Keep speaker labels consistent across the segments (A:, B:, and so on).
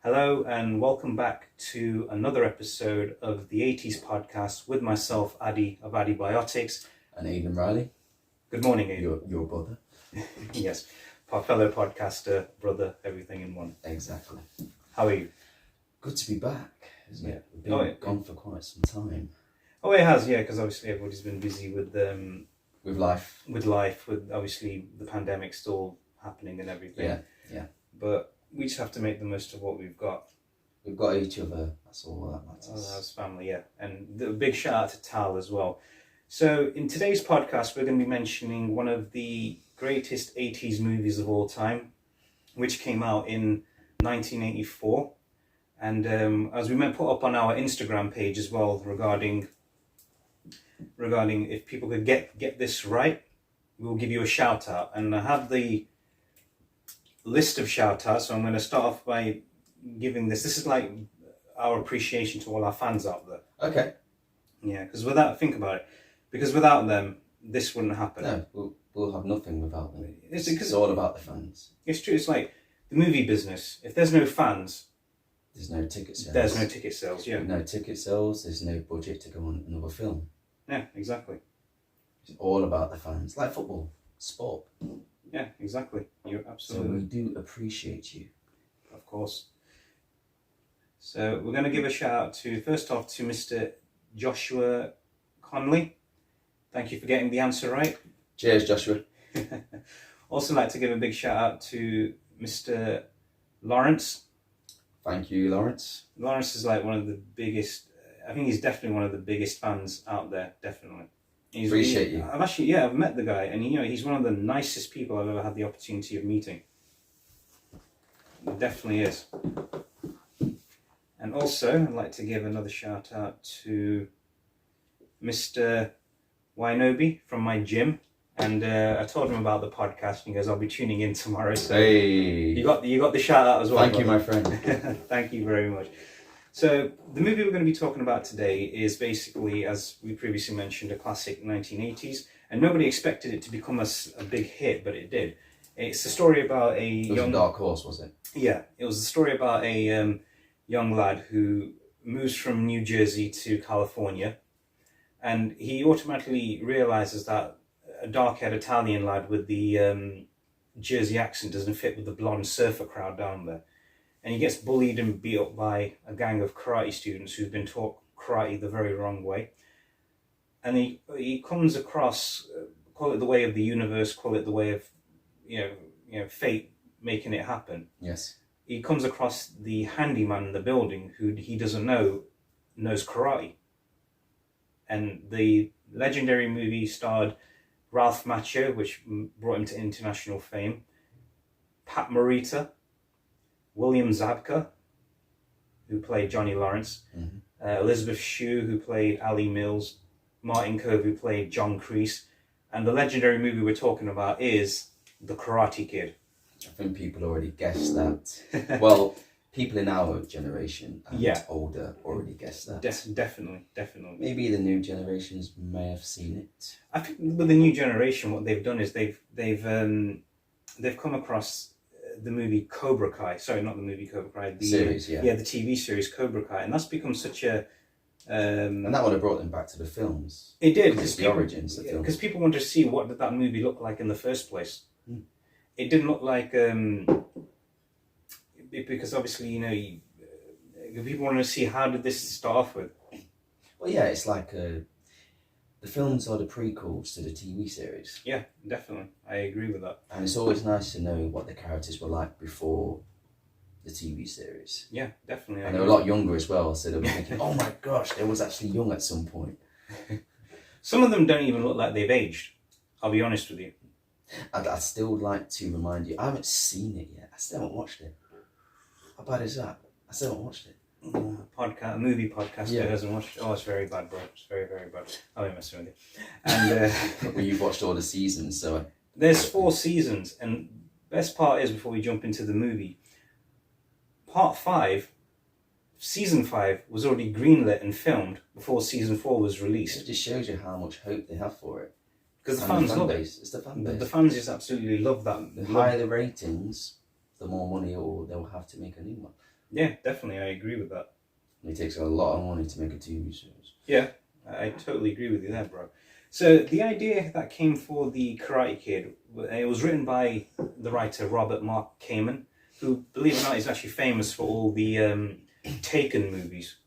A: Hello and welcome back to another episode of the 80s podcast with myself, Addi of Antibiotics.
B: And Aiden Riley.
A: Good morning, Aiden.
B: Your brother.
A: Yes, our fellow podcaster, brother, everything in one.
B: Exactly.
A: How are you?
B: Good to be back, isn't it? We've been gone for quite some time.
A: Oh, it has, yeah, because obviously everybody's been busy with
B: life.
A: With obviously the pandemic still happening and everything.
B: Yeah.
A: But we just have to make the most of what we've got.
B: We've got each other, that's all that matters.
A: As family, yeah. And a big shout out to Tal as well. So in today's podcast, we're going to be mentioning one of the greatest 80s movies of all time, which came out in 1984. And as we might put up on our Instagram page as well, regarding if people could get this right, we'll give you a shout out. And I have the list of shout outs, so I'm going to start off by giving this is like our appreciation to all our fans out there.
B: Okay.
A: Yeah, because without them, this wouldn't happen.
B: No, we'll have nothing without them.
A: It's
B: all about the fans.
A: It's true. It's like the movie business. If there's no fans,
B: there's no ticket sales.
A: There's no ticket sales, yeah.
B: No ticket sales, there's no budget to go on another film.
A: Yeah, exactly.
B: It's all about the fans. Like football, sport.
A: Yeah, exactly. You're absolutely...
B: So we do appreciate you.
A: Of course. So we're going to give a shout out first off to Mr. Joshua Conley. Thank you for getting the answer right.
B: Cheers, Joshua.
A: Also like to give a big shout out to Mr. Lawrence.
B: Thank you, Lawrence.
A: Lawrence is like one of the biggest, I think he's definitely one of the biggest fans out there, definitely.
B: Appreciate you.
A: I've met the guy, and he's one of the nicest people I've ever had the opportunity of meeting. He definitely is. And also, I'd like to give another shout out to Mr. Wainobi from my gym. And I told him about the podcast, and he goes, "I'll be tuning in tomorrow." So
B: hey,
A: you got the shout out as well.
B: Thank you, my friend.
A: Thank you very much. So the movie we're going to be talking about today is basically, as we previously mentioned, a classic 1980s, and nobody expected it to become a big hit, but it did. It's a story about
B: It was a dark horse, was it?
A: Yeah, it was a story about a young lad who moves from New Jersey to California, and he automatically realizes that a dark-haired Italian lad with the Jersey accent doesn't fit with the blonde surfer crowd down there. And he gets bullied and beat up by a gang of karate students who've been taught karate the very wrong way. And he comes across, call it the way of the universe, call it the way of, fate making it happen.
B: Yes.
A: He comes across the handyman in the building who he doesn't know knows karate. And the legendary movie starred Ralph Macchio, which brought him to international fame, Pat Morita, William Zabka, who played Johnny Lawrence, Elizabeth Shue, who played Ali Mills, Martin Cove, who played John Kreese, and the legendary movie we're talking about is The Karate Kid.
B: I think people already guessed that. Well, people in our generation and older already guessed that.
A: Definitely.
B: Maybe the new generations may have seen it.
A: I think with the new generation, what they've done is they've come across the movie Cobra Kai. Sorry, not the movie Cobra Kai. The
B: series,
A: the TV series Cobra Kai, and that's become such a.
B: And that would have brought them back to the films.
A: It did,
B: because the origins of the films.
A: Because people wanted to see what did that movie look like in the first place. It didn't look like because obviously people want to see how did this start off with.
B: Well, yeah, it's like the films are the prequels to the TV series.
A: Yeah, definitely. I agree with that.
B: And it's always nice to know what the characters were like before the TV series.
A: Yeah, definitely.
B: And they were a lot younger as well, so they were thinking, oh my gosh, they was actually young at some point.
A: Some of them don't even look like they've aged, I'll be honest with you.
B: I'd still like to remind you, I haven't seen it yet. I still haven't watched it. How bad is that? I still haven't watched it.
A: A movie podcast that hasn't watched it. Oh, it's very bad, bro. It's very, very bad. I'll be messing with you. And
B: well, you've watched all the seasons, so
A: there's 4 seasons, and best part is before we jump into the movie, season 5 was already greenlit and filmed before season 4 was released.
B: It just shows you how much hope they have for it.
A: Because the fans love it.
B: It's the fan base.
A: The fans just absolutely love that.
B: The higher the ratings, the more money they'll have to make a new one.
A: Yeah, definitely, I agree with that.
B: It takes a lot of money to make a TV series.
A: Yeah, I totally agree with you there, bro. So the idea that came for the Karate Kid, it was written by the writer Robert Mark Kamen, who, believe it or not, is actually famous for all the Taken movies.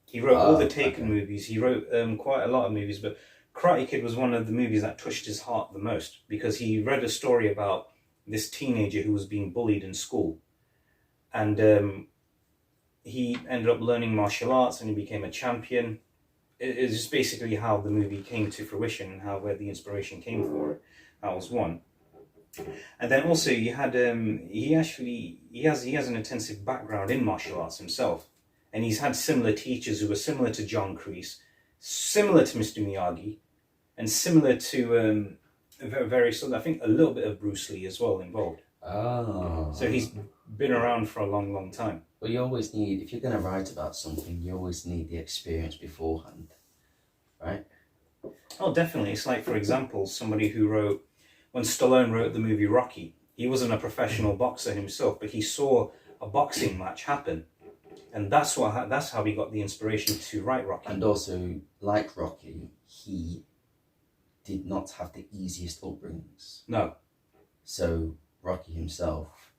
A: He wrote all the Taken movies. He wrote quite a lot of movies, but Karate Kid was one of the movies that touched his heart the most, because he read a story about this teenager who was being bullied in school. And he ended up learning martial arts and he became a champion. It's just basically how the movie came to fruition and where the inspiration came for it. That was one. And then also you had he has an intensive background in martial arts himself, and he's had similar teachers who were similar to John Kreese, similar to Mr. Miyagi, and similar to very I think a little bit of Bruce Lee as well involved.
B: Oh.
A: So he's been around for a long time.
B: But you always need, if you're going to write about something, you always need the experience beforehand, right?
A: Oh, definitely. It's like, for example, somebody who wrote, when Stallone wrote the movie Rocky, he wasn't a professional boxer himself, but he saw a boxing match happen. And that's how he got the inspiration to write Rocky.
B: And also, like Rocky, he did not have the easiest upbringings.
A: No.
B: So Rocky himself,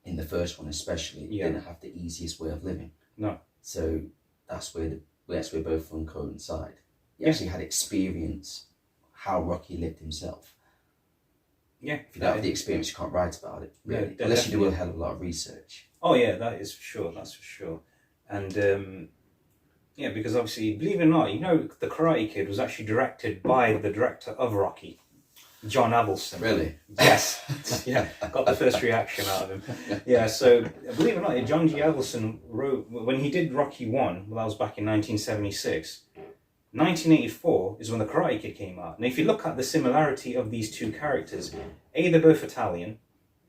B: in the first one especially, didn't have the easiest way of living.
A: No.
B: So that's where both of them coincide. He actually had experience how Rocky lived himself.
A: Yeah.
B: If you don't have the experience, you can't write about it, really.
A: Yeah,
B: unless you do a hell of a lot of research.
A: Oh yeah, that is for sure. That's for sure. And yeah, because obviously, believe it or not, the Karate Kid was actually directed by the director of Rocky, John Avildsen.
B: Really?
A: Yes. Yeah, got the first reaction out of him. Yeah, so believe it or not, John G. Avildsen wrote, when he did Rocky 1, well, that was back in 1976. 1984 is when the Karate Kid came out. And if you look at the similarity of these two characters, A, they're both Italian.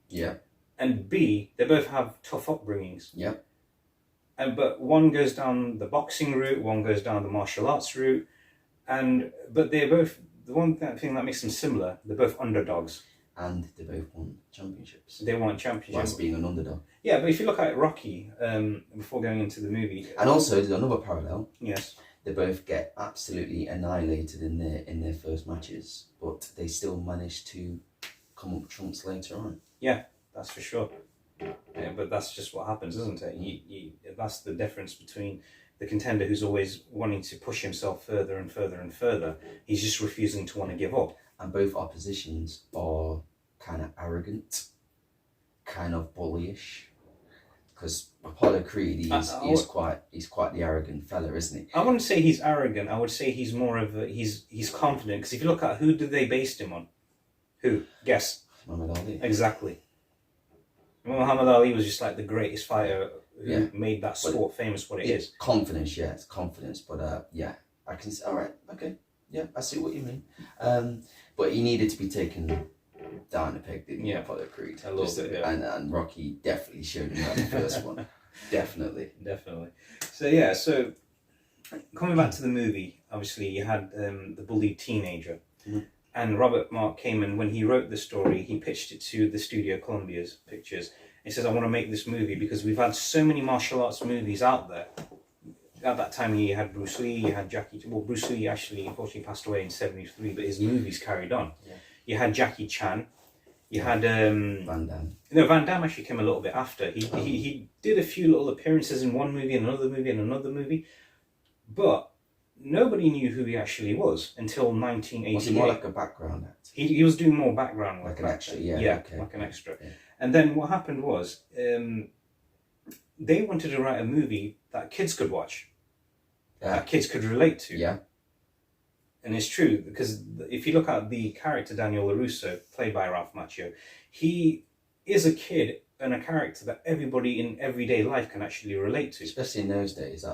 B: Yeah. And
A: B, they both have tough upbringings.
B: Yeah.
A: But one goes down the boxing route, one goes down the martial arts route. But they're both, the one thing that makes them similar, they're both underdogs.
B: And they both won championships.
A: They won championships.
B: Whilst being an underdog.
A: Yeah, but if you look at Rocky, before going into the movie...
B: And also, there's another parallel.
A: Yes.
B: They both get absolutely annihilated in their first matches, but they still manage to come up trumps later on.
A: Yeah, that's for sure. Yeah, but that's just what happens, isn't it? That's the difference between the contender who's always wanting to push himself further and further and further. He's just refusing to want to give up.
B: And both oppositions are kind of arrogant, kind of bullyish. Because Apollo Creed, he's quite the arrogant fella, isn't he?
A: I wouldn't say he's arrogant. I would say he's more of he's confident. Because if you look at who did they based him on? Who? Guess.
B: Muhammad Ali.
A: Exactly. Muhammad Ali was just like the greatest fighter who made that sport famous what it is.
B: Confidence, yeah, it's confidence. But yeah, I can say, all right, okay, yeah, I see what you mean. But he needed to be taken down a peg, didn't he?
A: Yeah,
B: Apollo Creed.
A: a little bit, yeah.
B: And Rocky definitely showed him that in the first one. Definitely.
A: So yeah, so coming back to the movie, obviously you had the bullied teenager.
B: Mm-hmm.
A: And Robert Mark Kamen, when he wrote the story, he pitched it to the studio Columbia's Pictures. He says, I want to make this movie because we've had so many martial arts movies out there. At that time, you had Bruce Lee, you had Jackie... Well, Bruce Lee actually, unfortunately, passed away in 1973, but his movies carried on. Yeah. You had Jackie Chan. You had...
B: Van Damme.
A: No, Van Damme actually came a little bit after. He did a few little appearances in one movie and another movie and another movie. But nobody knew who he actually was until 1988.
B: Was he more like a background actor?
A: He was doing more background work.
B: Like an extra, yeah.
A: Yeah,
B: okay.
A: like an extra.
B: Yeah.
A: And then what happened was, they wanted to write a movie that kids could watch, that kids could relate to.
B: Yeah.
A: And it's true, because if you look at the character Daniel LaRusso, played by Ralph Macchio, he is a kid and a character that everybody in everyday life can actually relate to.
B: Especially in those days,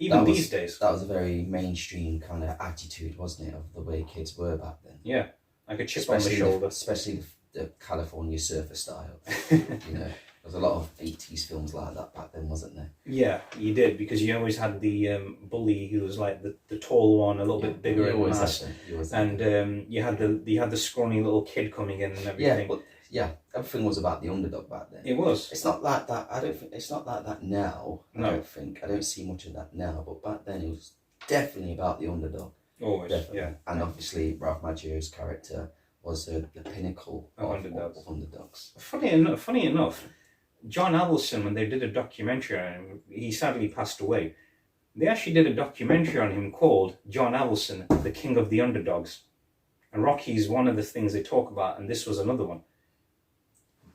A: these days.
B: That was a very mainstrean kind of attitude, wasn't it, of the way kids were back then.
A: Yeah, like a chip on the shoulder.
B: Especially the California surfer style. You know, there was a lot of 80s films like that back then, wasn't there?
A: Yeah, you did, because you always had the bully who was like the tall one, a little bit bigger in mass, and you had the scrawny little kid coming in and everything.
B: Yeah, but Yeah, everything was about the underdog back then.
A: It was.
B: It's not like that. I don't think it's not like that now.
A: No.
B: I don't see much of that now. But back then, it was definitely about the underdog.
A: Always.
B: Definitely.
A: Yeah.
B: And obviously, Ralph Macchio's character was the pinnacle
A: Of
B: underdogs.
A: Funny enough, John Avildsen, when they did a documentary on him, he sadly passed away. They actually did a documentary on him called John Avildsen, the King of the Underdogs. And Rocky is one of the things they talk about, and this was another one.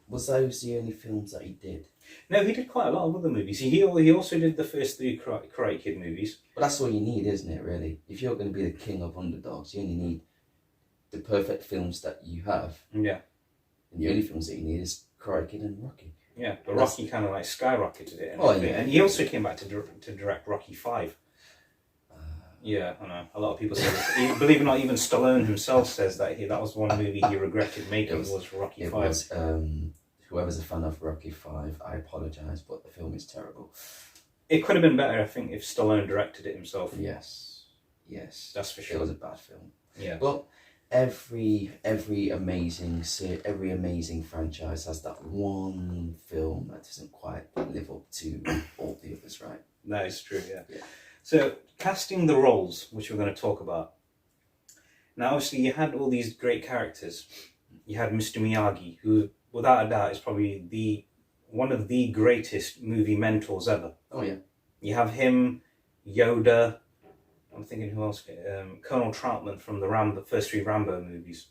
B: Was those the only films that he did?
A: No, he did quite a lot of other movies. He also did the first 3 Karate Kid movies.
B: But that's all you need, isn't it, really? If you're going to be the king of underdogs, you only need the perfect films that you have.
A: Yeah.
B: And the only films that you need is Karate Kid and Rocky.
A: Yeah, but Rocky kind of like skyrocketed it. And he also came back to direct Rocky 5. Yeah, I know. A lot of people say this. Believe it or not, even Stallone himself says that that was one movie he regretted making was Rocky 5.
B: Was, whoever's a fan of Rocky 5, I apologise, but the film is terrible.
A: It could have been better, I think, if Stallone directed it himself.
B: Yes.
A: That's for sure.
B: It was a bad film.
A: Yeah.
B: Well, every amazing franchise has that one film that doesn't quite live up to all the others, right?
A: That is true, yeah. So, casting the roles, which we're going to talk about. Now, obviously, you had all these great characters. You had Mr. Miyagi, who, without a doubt, is probably one of the greatest movie mentors ever.
B: Oh, yeah.
A: You have him, Yoda, I'm thinking who else? Colonel Troutman from the first 3 Rambo movies.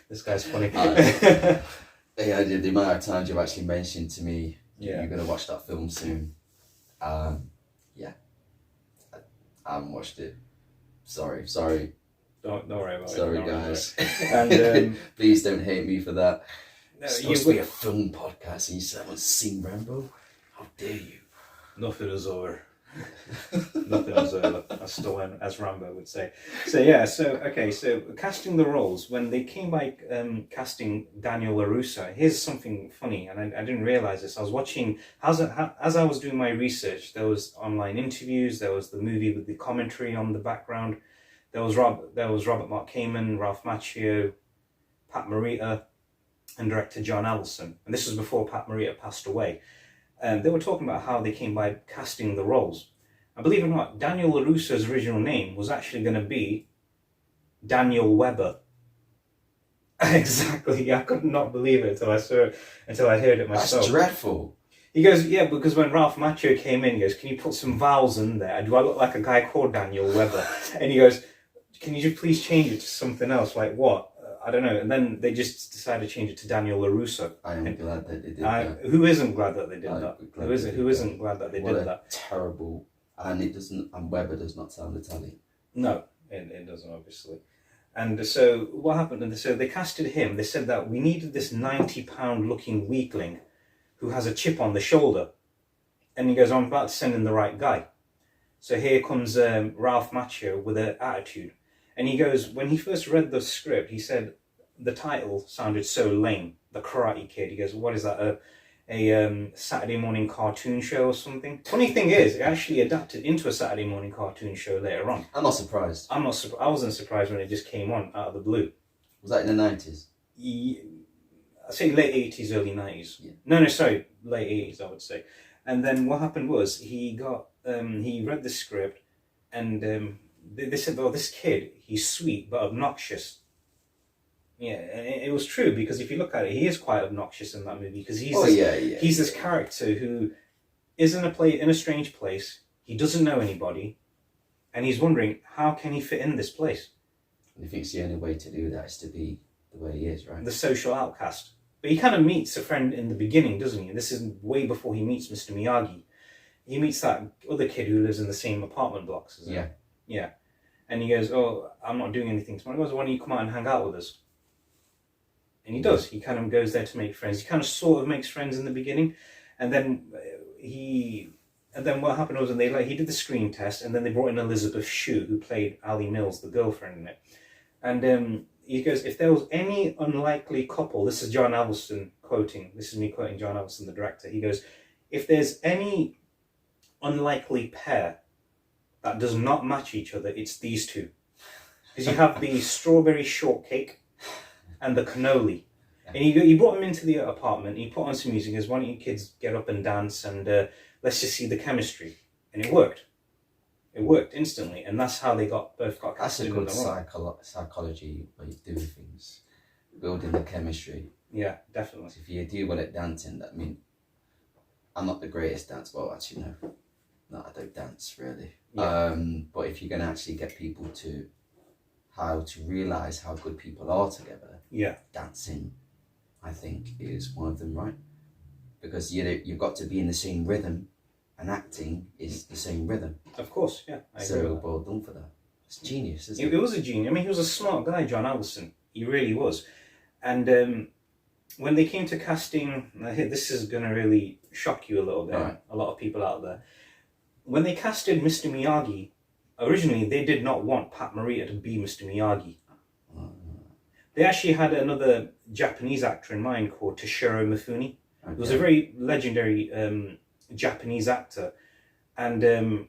A: This guy's funny.
B: Yeah, the amount of times you've actually mentioned to me,
A: you're
B: going to watch that film soon. Yeah. I haven't watched it. Sorry.
A: Don't worry about it.
B: Sorry, guys.
A: And
B: please don't hate me for that.
A: No,
B: it's supposed to be a film podcast and you haven't seen Rambo? How dare you?
A: Nothing is over. Nothing is over. That's still as Rambo would say. So casting the roles, when they came by casting Daniel LaRusso, here's something funny, and I didn't realize this. I was watching, as I was doing my research, there was online interviews, there was the movie with the commentary on the background, there was Robert Mark Kamen, Ralph Macchio, Pat Morita, and director John Avildsen. And this was before Pat Morita passed away. They were talking about how they came by casting the roles. And believe it or not, Daniel LaRusso's original name was actually going to be Daniel Webber. Exactly. I could not believe it until I heard it myself.
B: That's dreadful.
A: He goes, yeah, because when Ralph Macchio came in, he goes, can you put some vowels in there? Do I look like a guy called Daniel Webber? And he goes, can you just please change it to something else? Like what? I don't know. And then they just decided to change it to Daniel LaRusso.
B: I am glad that they did that.
A: Who isn't glad that they did that? Who isn't glad that they did that?
B: Terrible. And Webber does not sound Italian.
A: No, it doesn't, obviously. And so what happened? And so they casted him. They said that we needed this 90-pound looking weakling who has a chip on the shoulder. And he goes, I'm about to send in the right guy. So here comes Ralph Macchio with an attitude. And he goes, when he first read the script, he said the title sounded so lame, The Karate Kid. He goes, what is that, a Saturday morning cartoon show or something? Funny thing is, it actually adapted into a Saturday morning cartoon show later on.
B: I'm not surprised.
A: I wasn't surprised when it just came on out of the blue.
B: Was that in the 90s?
A: I'd say late 80s, early 90s.
B: Yeah.
A: No, sorry, late 80s, I would say. And then what happened was, he read the script, and they said, oh, this kid, he's sweet but obnoxious. Yeah, and it was true, because if you look at it, he is quite obnoxious in that movie, because he's this character who is in a strange place, he doesn't know anybody, and he's wondering, how can he fit in this place?
B: And he thinks the only way to do that is to be the way he is, right?
A: The social outcast. But he kind of meets a friend in the beginning, doesn't he? And this is way before he meets Mr. Miyagi. He meets that other kid who lives in the same apartment blocks, isn't it? Yeah. And he goes, oh, I'm not doing anything tomorrow. He goes, why don't you come out and hang out with us? And he does. He kind of goes there to make friends. He kind of sort of makes friends in the beginning. And then what happened was he did the screen test, and then they brought in Elizabeth Shue, who played Ali Mills, the girlfriend in it. And he goes, if there was any unlikely couple, this is John Avildsen quoting, this is me quoting John Avildsen, the director. He goes, if there's any unlikely pair that does not match each other, it's these two. Because you have the strawberry shortcake and the cannoli. And he brought him into the apartment, he put on some music, he goes, why don't you kids get up and dance and let's just see the chemistry. And it worked. It worked instantly. And that's how they both got casted.
B: That's a good psychology way of doing things. Building the chemistry.
A: Yeah, definitely.
B: So if you do well at dancing, that means I'm not the greatest dancer. Well, actually, no, I don't dance really. Yeah. But if you're going to actually get people to how to realise how good people are together,
A: yeah,
B: dancing, I think, is one of them, right? Because you've got to be in the same rhythm, and acting is the same rhythm.
A: Of course, yeah. I agree with that.
B: Well done for that. It's genius, isn't it?
A: It was a genius. I mean, he was a smart guy, John Avildsen. He really was. And when they came to casting, this is going to really shock you a little bit, right. A lot of people out there. When they casted Mr. Miyagi, originally they did not want Pat Morita to be Mr. Miyagi. They actually had another Japanese actor in mind called Toshiro Mifune. Okay. He was a very legendary Japanese actor. And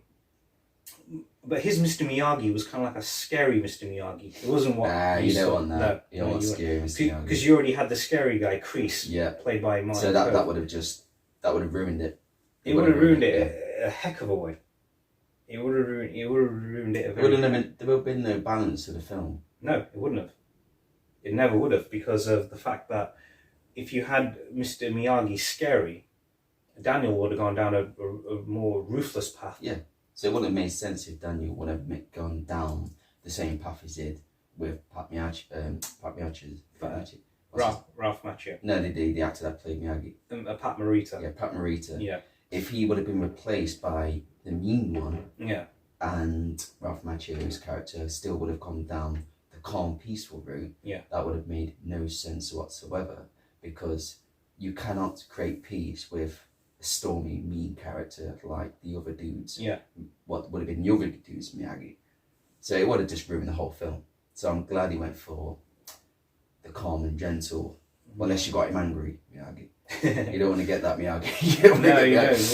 A: but his Mr. Miyagi was kind of like a scary Mr. Miyagi. It wasn't what
B: you don't want that. You don't want scary Mr. Miyagi.
A: Because you already had the scary guy, Kreese, played by Martin.
B: So that would have ruined it.
A: It would have ruined it a heck of a way. It would have ruined it.
B: There would have been no balance to the film.
A: No, it wouldn't have. It never would have, because of the fact that if you had Mr. Miyagi scary, Daniel would have gone down a more ruthless path.
B: Yeah. So it wouldn't have made sense if Daniel would have gone down the same path he did with Ralph
A: Macchio.
B: No, the actor that played Miyagi.
A: Pat Morita.
B: Yeah, Pat Morita.
A: Yeah.
B: If he would have been replaced by the mean one,
A: yeah,
B: and Ralph Macchio's character still would have come down the calm, peaceful route,
A: yeah, that
B: would have made no sense whatsoever, because you cannot create peace with a stormy, mean character like the other dudes.
A: Yeah.
B: What would have been the other dudes, Miyagi. So it would have just ruined the whole film. So I'm glad he went for the calm and gentle. Well, unless you got him angry, Miyagi. You don't want to get that Miyagi. You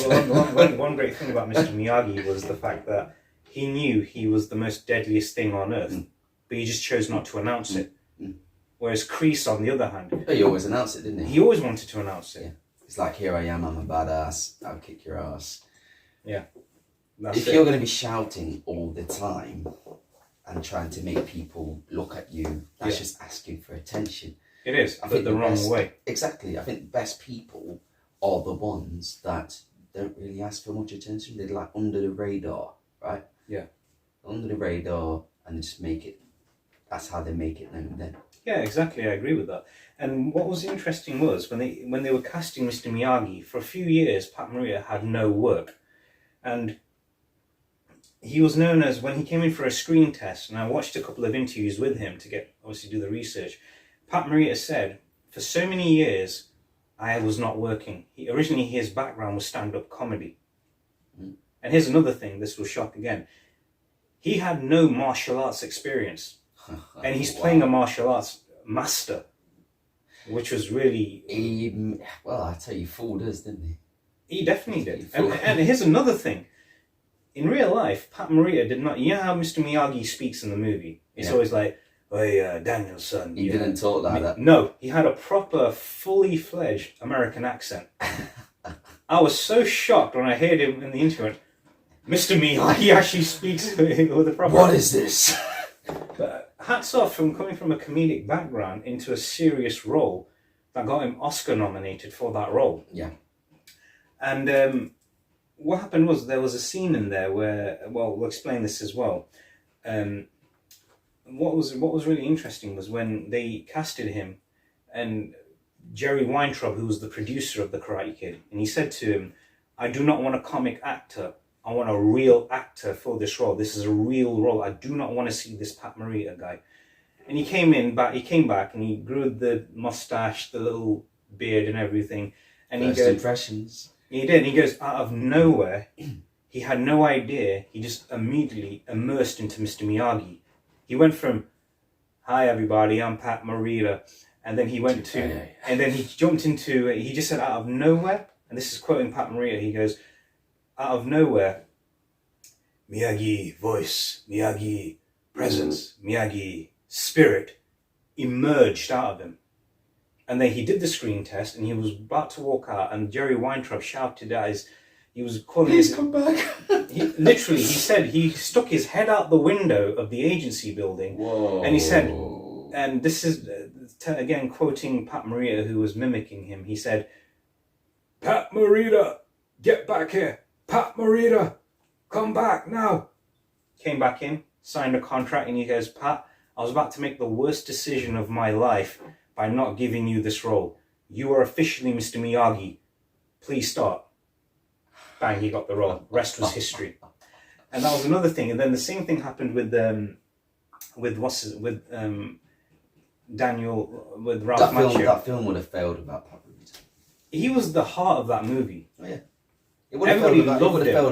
A: don't. Well, one great thing about Mr. Miyagi was the fact that he knew he was the most deadliest thing on earth, but he just chose not to announce it. Whereas Kreese, on the other hand...
B: But he always announced it, didn't he?
A: He always wanted to announce it.
B: Yeah. It's like, here I am, I'm a badass, I'll kick your ass.
A: Yeah.
B: If you're going to be shouting all the time and trying to make people look at you, that's just asking for attention.
A: It is, but the wrong way.
B: Exactly. I think the best people are the ones that don't really ask for much attention. They're like under the radar, right?
A: Yeah.
B: Under the radar, and they just make it, that's how they make it known then.
A: Yeah, exactly. I agree with that. And what was interesting was when they were casting Mr. Miyagi, for a few years, Pat Morita had no work. And he was known as, when he came in for a screen test, and I watched a couple of interviews with him to do the research, Pat Morita said, for so many years, I was not working. Originally, his background was stand-up comedy. And here's another thing, this will shock again. He had no martial arts experience. And he's playing a martial arts master, which was really...
B: well, I tell you, fooled us, didn't he?
A: He definitely did. And here's another thing. In real life, Pat Morita did not... You know how Mr. Miyagi speaks in the movie? It's always like, hey, Daniel's son.
B: He didn't talk like that.
A: No, he had a proper, fully fledged American accent. I was so shocked when I heard him in the interview. Mr. Miyagi actually speaks with a proper...
B: What is this?
A: But hats off from coming from a comedic background into a serious role that got him Oscar nominated for that role.
B: Yeah.
A: And what happened was there was a scene in there where, well, we'll explain this as well. What was really interesting was when they casted him, and Jerry Weintraub, who was the producer of The Karate Kid, and he said to him, I do not want a comic actor. I want a real actor for this role. This is a real role. I do not want to see this Pat Morita guy. And he came back and he grew the mustache, the little beard and everything. And
B: First impressions.
A: He did. He goes, out of nowhere, he had no idea. He just immediately immersed into Mr. Miyagi. He went from, hi everybody, I'm Pat Morita. And then he went to, and then he jumped into, he just said out of nowhere, and this is quoting Pat Morita, he goes, out of nowhere, Miyagi voice, Miyagi presence, Miyagi, spirit, emerged out of him. And then he did the screen test, and he was about to walk out, and Jerry Weintraub shouted at his, he was calling
B: Please come back.
A: he said he stuck his head out the window of the agency building.
B: Whoa.
A: And he said, and this is, again, quoting Pat Morita, who was mimicking him, he said, "Pat Morita, get back here. Pat Morita, come back now." Came back in, signed a contract, and he goes, "Pat, I was about to make the worst decision of my life by not giving you this role. You are officially Mr. Miyagi. Please start." Bang, he got the role. Rest was history. And that was another thing. And then the same thing happened with Daniel, with Ralph Macchio.
B: That film would have failed without Pat Morita.
A: He was the heart of that movie.
B: Oh yeah. It would have failed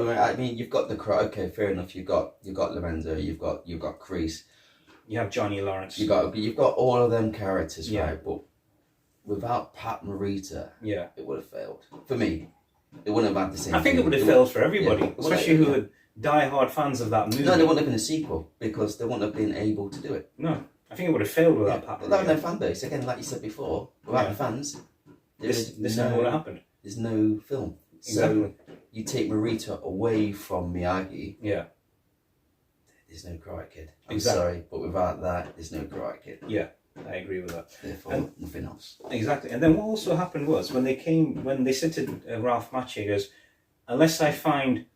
B: without, I mean, you've got the crowd. Okay, fair enough. You've got Lorenzo. You've got Kreese.
A: You have Johnny Lawrence.
B: You've got all of them characters, right? But without Pat Morita, it would have failed. For me, it wouldn't have had the same.
A: I think it would have failed for everybody, especially who are die-hard fans of that movie.
B: No, there wouldn't have been a sequel because they wouldn't have been able to do it.
A: No, I think it would have failed without Pat Morita.
B: Without no fan base, again, like you said before, without the fans,
A: this never would have happened.
B: There's no film.
A: Exactly.
B: So you take Morita away from Miyagi.
A: Yeah.
B: There's no Karate Kid. I'm
A: Exactly.
B: sorry, but without that, there's no Karate Kid.
A: Yeah, I agree with that.
B: Therefore, nothing else.
A: Exactly. And then what also happened was when they said to Ralph Macchio, he goes, "Unless I find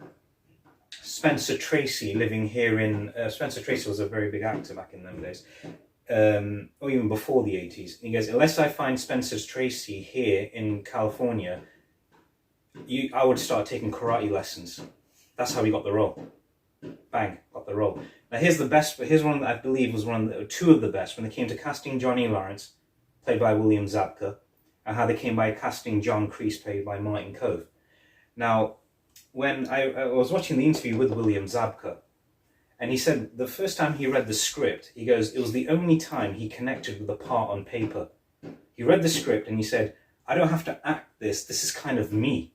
A: Spencer Tracy living here in..." Spencer Tracy was a very big actor back in them days, or even before the 80s. And he goes, "Unless I find Spencer Tracy here in California, I would start taking karate lessons." That's how he got the role. Bang, got the role. Now here's the best, but here's one that I believe was two of the best when they came to casting Johnny Lawrence, played by William Zabka, and how they came by casting John Kreese, played by Martin Kove. Now, when I was watching the interview with William Zabka, and he said the first time he read the script, he goes, it was the only time he connected with the part on paper. He read the script and he said, "I don't have to act this is kind of me."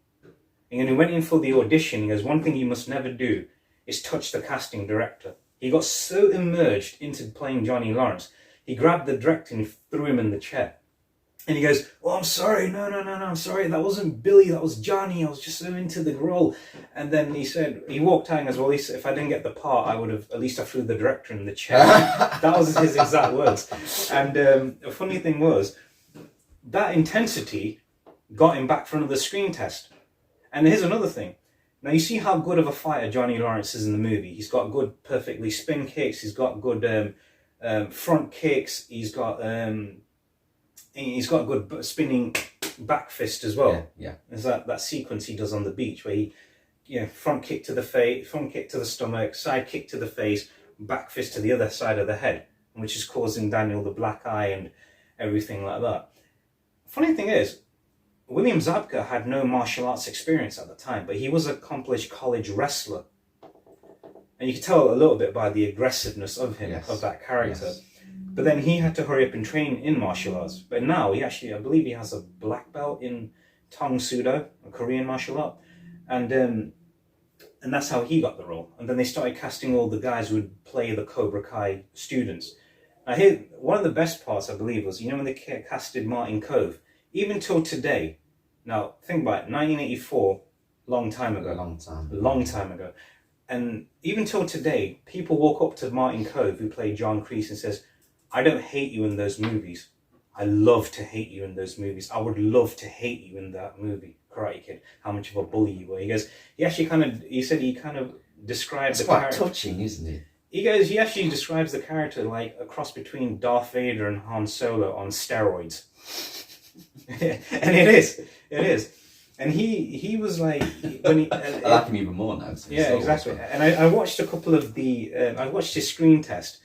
A: And when he went in for the audition, he goes, "One thing you must never do is touch the casting director." He got so immersed into playing Johnny Lawrence, he grabbed the director and threw him in the chair. And he goes, "Oh, I'm sorry, no, I'm sorry, that wasn't Billy, that was Johnny, I was just so into the role." And then he said, he walked out and goes, "Well, if I didn't get the part, I would have, at least I threw the director in the chair." That was his exact words. And the funny thing was, that intensity got him back for another screen test. And here's another thing. Now, you see how good of a fighter Johnny Lawrence is in the movie. He's got good, perfectly spin kicks. He's got good front kicks. He's got good spinning back fist as well.
B: Yeah.
A: There's that sequence he does on the beach where he, front kick to the face, front kick to the stomach, side kick to the face, back fist to the other side of the head, which is causing Daniel the black eye and everything like that. Funny thing is, William Zabka had no martial arts experience at the time, but he was an accomplished college wrestler. And you could tell a little bit by the aggressiveness of him, of that character. Yes. But then he had to hurry up and train in martial arts. But now he actually, I believe he has a black belt in Tong Sudo, a Korean martial art. And that's how he got the role. And then they started casting all the guys who would play the Cobra Kai students. Now here, one of the best parts, I believe, was, when they casted Martin Kove, even till today, now think about it, 1984, long time ago. Long time ago. And even till today, people walk up to Martin Kove, who played John Kreese, and says, "I don't hate you in those movies. I love to hate you in those movies. I would love to hate you in that movie, Karate Kid, how much of a bully you were." He goes, he said he kind of described the character.
B: It's quite touching, isn't it?
A: He goes, he actually describes the character like a cross between Darth Vader and Han Solo on steroids. And it is. And he was like, when he,
B: I like him even more now.
A: Yeah, exactly. And I watched a couple of I watched his screen test,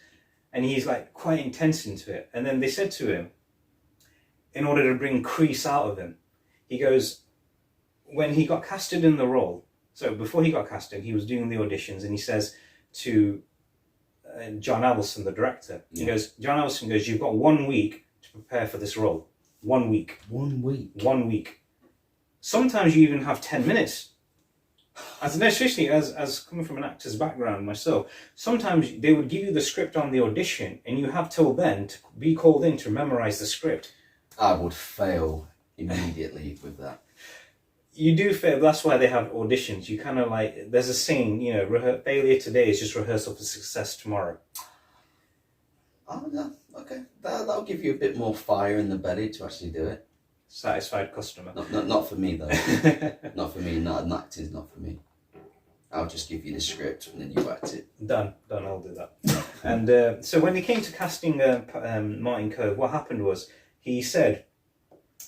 A: and he's like quite intense into it. And then they said to him, in order to bring Kreese out of him, he goes, when he got casted in the role, so before he got casted, he was doing the auditions, and he says to John Avildsen, the director, he goes, John Avildsen goes, "You've got 1 week to prepare for this role. 1 week.
B: 1 week.
A: 1 week. Sometimes you even have 10 minutes Especially as coming from an actor's background myself, sometimes they would give you the script on the audition, and you have till then to be called in to memorize the script.
B: I would fail immediately with that.
A: You do fail. That's why they have auditions. You kind of like, there's a saying, failure today is just rehearsal for success tomorrow.
B: Oh, no, okay. That'll give you a bit more fire in the belly to actually do it.
A: Satisfied customer.
B: Not for me, though. Not for me. Not acting's not for me. I'll just give you the script and then you act it.
A: Done. I'll do that. And so when they came to casting Martin Cove, what happened was he said,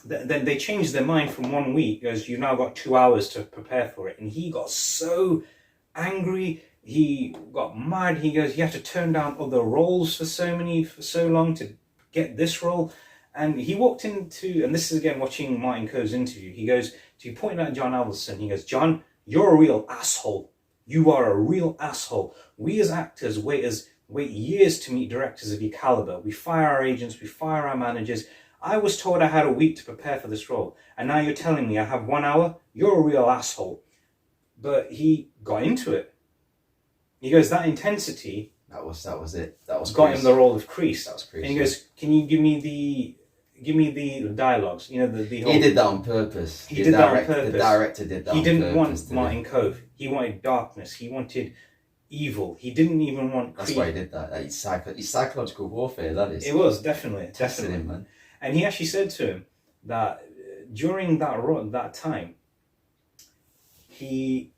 A: then they changed their mind from 1 week, because you've now got 2 hours to prepare for it. And he got so angry, he got mad. He goes, you have to turn down other roles for so long to get this role. And he walked into, and this is again watching Martin Coe's interview, he goes, he pointed out John Avildsen, he goes, John, you're a real asshole. You are a real asshole. We as actors wait years to meet directors of your caliber. We fire our agents, we fire our managers. I was told I had a week to prepare for this role, and now you're telling me I have 1 hour? You're a real asshole. But he got into it. He goes, that intensity...
B: That was it. That was
A: got him the role of Crease.
B: That was Crease.
A: And he goes, can you give me the dialogues? The whole...
B: He did that on purpose.
A: He did that on purpose.
B: The director did that on purpose.
A: He didn't want Martin Cove. He wanted darkness. He wanted evil. He didn't even want Crease.
B: That's why he did that. It's psychological warfare, that is.
A: It was, definitely.
B: Tested him, man.
A: And he actually said to him that during that time, during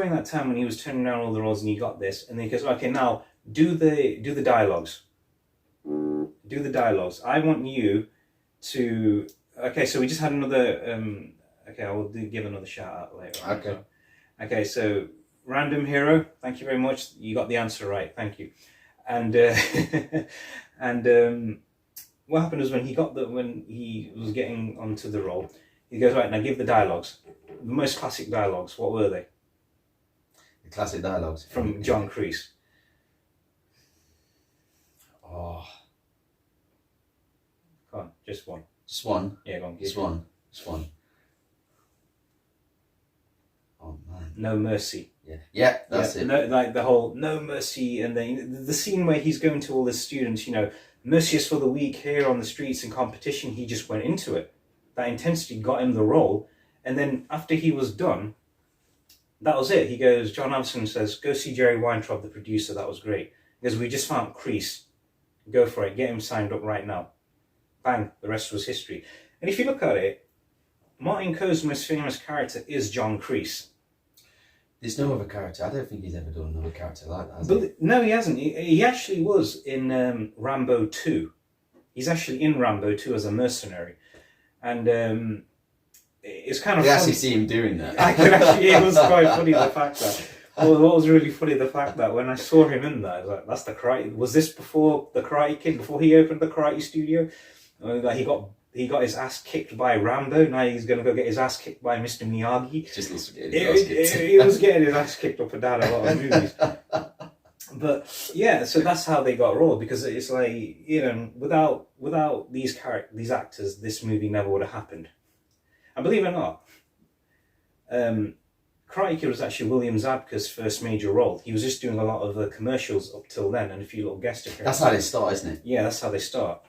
A: that time when he was turning down all the roles and he got this, and then he goes, okay, now do the dialogues. Do the dialogues. I want you to... Okay, so we just had another... I will give another shout out later.
B: Okay.
A: Okay, so Random Hero, thank you very much. You got the answer right. Thank you. And what happened was when he was getting onto the role, he goes, right, now give the dialogues. The most classic dialogues, what were they?
B: The classic dialogues?
A: From John Crease.
B: Oh.
A: Go on, just one.
B: Just one?
A: Yeah, go on.
B: Just one. Oh, man.
A: No mercy.
B: Yeah, that's it.
A: No, like the whole no mercy, and then the scene where he's going to all the students, mercy is for the weak here on the streets in competition. He just went into it. That intensity got him the role. And then after he was done, that was it. He goes, John Avildsen says, go see Jerry Weintraub, the producer. That was great. He goes, we just found Crease. Go for it. Get him signed up right now. Bang. The rest was history. And if you look at it, Martin Coe's most famous character is John Crease.
B: There's no other character. I don't think he's ever done another character like that, has he?
A: No, he hasn't. He actually was in Rambo 2. He's actually in Rambo 2 as a mercenary. And it's kind of
B: I
A: funny.
B: actually see him doing that.
A: It was quite funny, the fact that... What was really funny, the fact that when I saw him in that, I was like, that's the Karate... Was this before the Karate Kid, before he opened the Karate Studio? Like he got his ass kicked by Rambo. Now he's going to go get his ass kicked by Mr. Miyagi.
B: Just looks getting his ass kicked.
A: He was getting his ass kicked up and down a lot of movies. But yeah, so that's how they got rolled, because it's like, without these actors, this movie never would have happened. And believe it or not, Karate Kid was actually William Zabka's first major role. He was just doing a lot of commercials up till then and a few little guest appearances.
B: That's how they start, isn't it?
A: Yeah, that's how they start.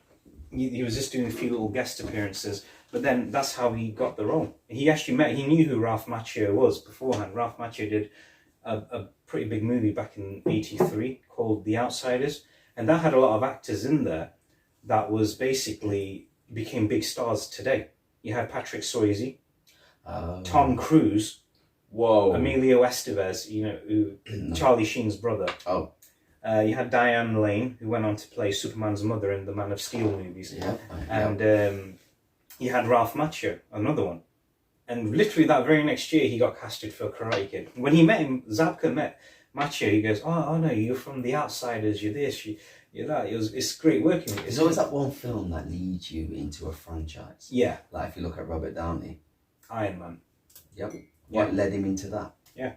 A: He was just doing a few little guest appearances, but then that's how he got the role. He knew who Ralph Macchio was beforehand. Ralph Macchio did a pretty big movie back in '83 called The Outsiders, and that had a lot of actors in there that was basically became big stars today. You had Patrick Swayze, Tom Cruise, Emilio Estevez, Charlie Sheen's brother.
B: Oh.
A: You had Diane Lane, who went on to play Superman's mother in the Man of Steel movies.
B: Yeah.
A: And you had Ralph Macchio, another one. And literally that very next year, he got casted for Karate Kid. When he met him, Zabka met Macchio, he goes, oh no, you're from The Outsiders, you're this, you're that. It's great working with you.
B: There's always that one film that leads you into a franchise.
A: Yeah.
B: Like if you look at Robert Downey.
A: Iron Man.
B: Yep. What led him into that?
A: Yeah.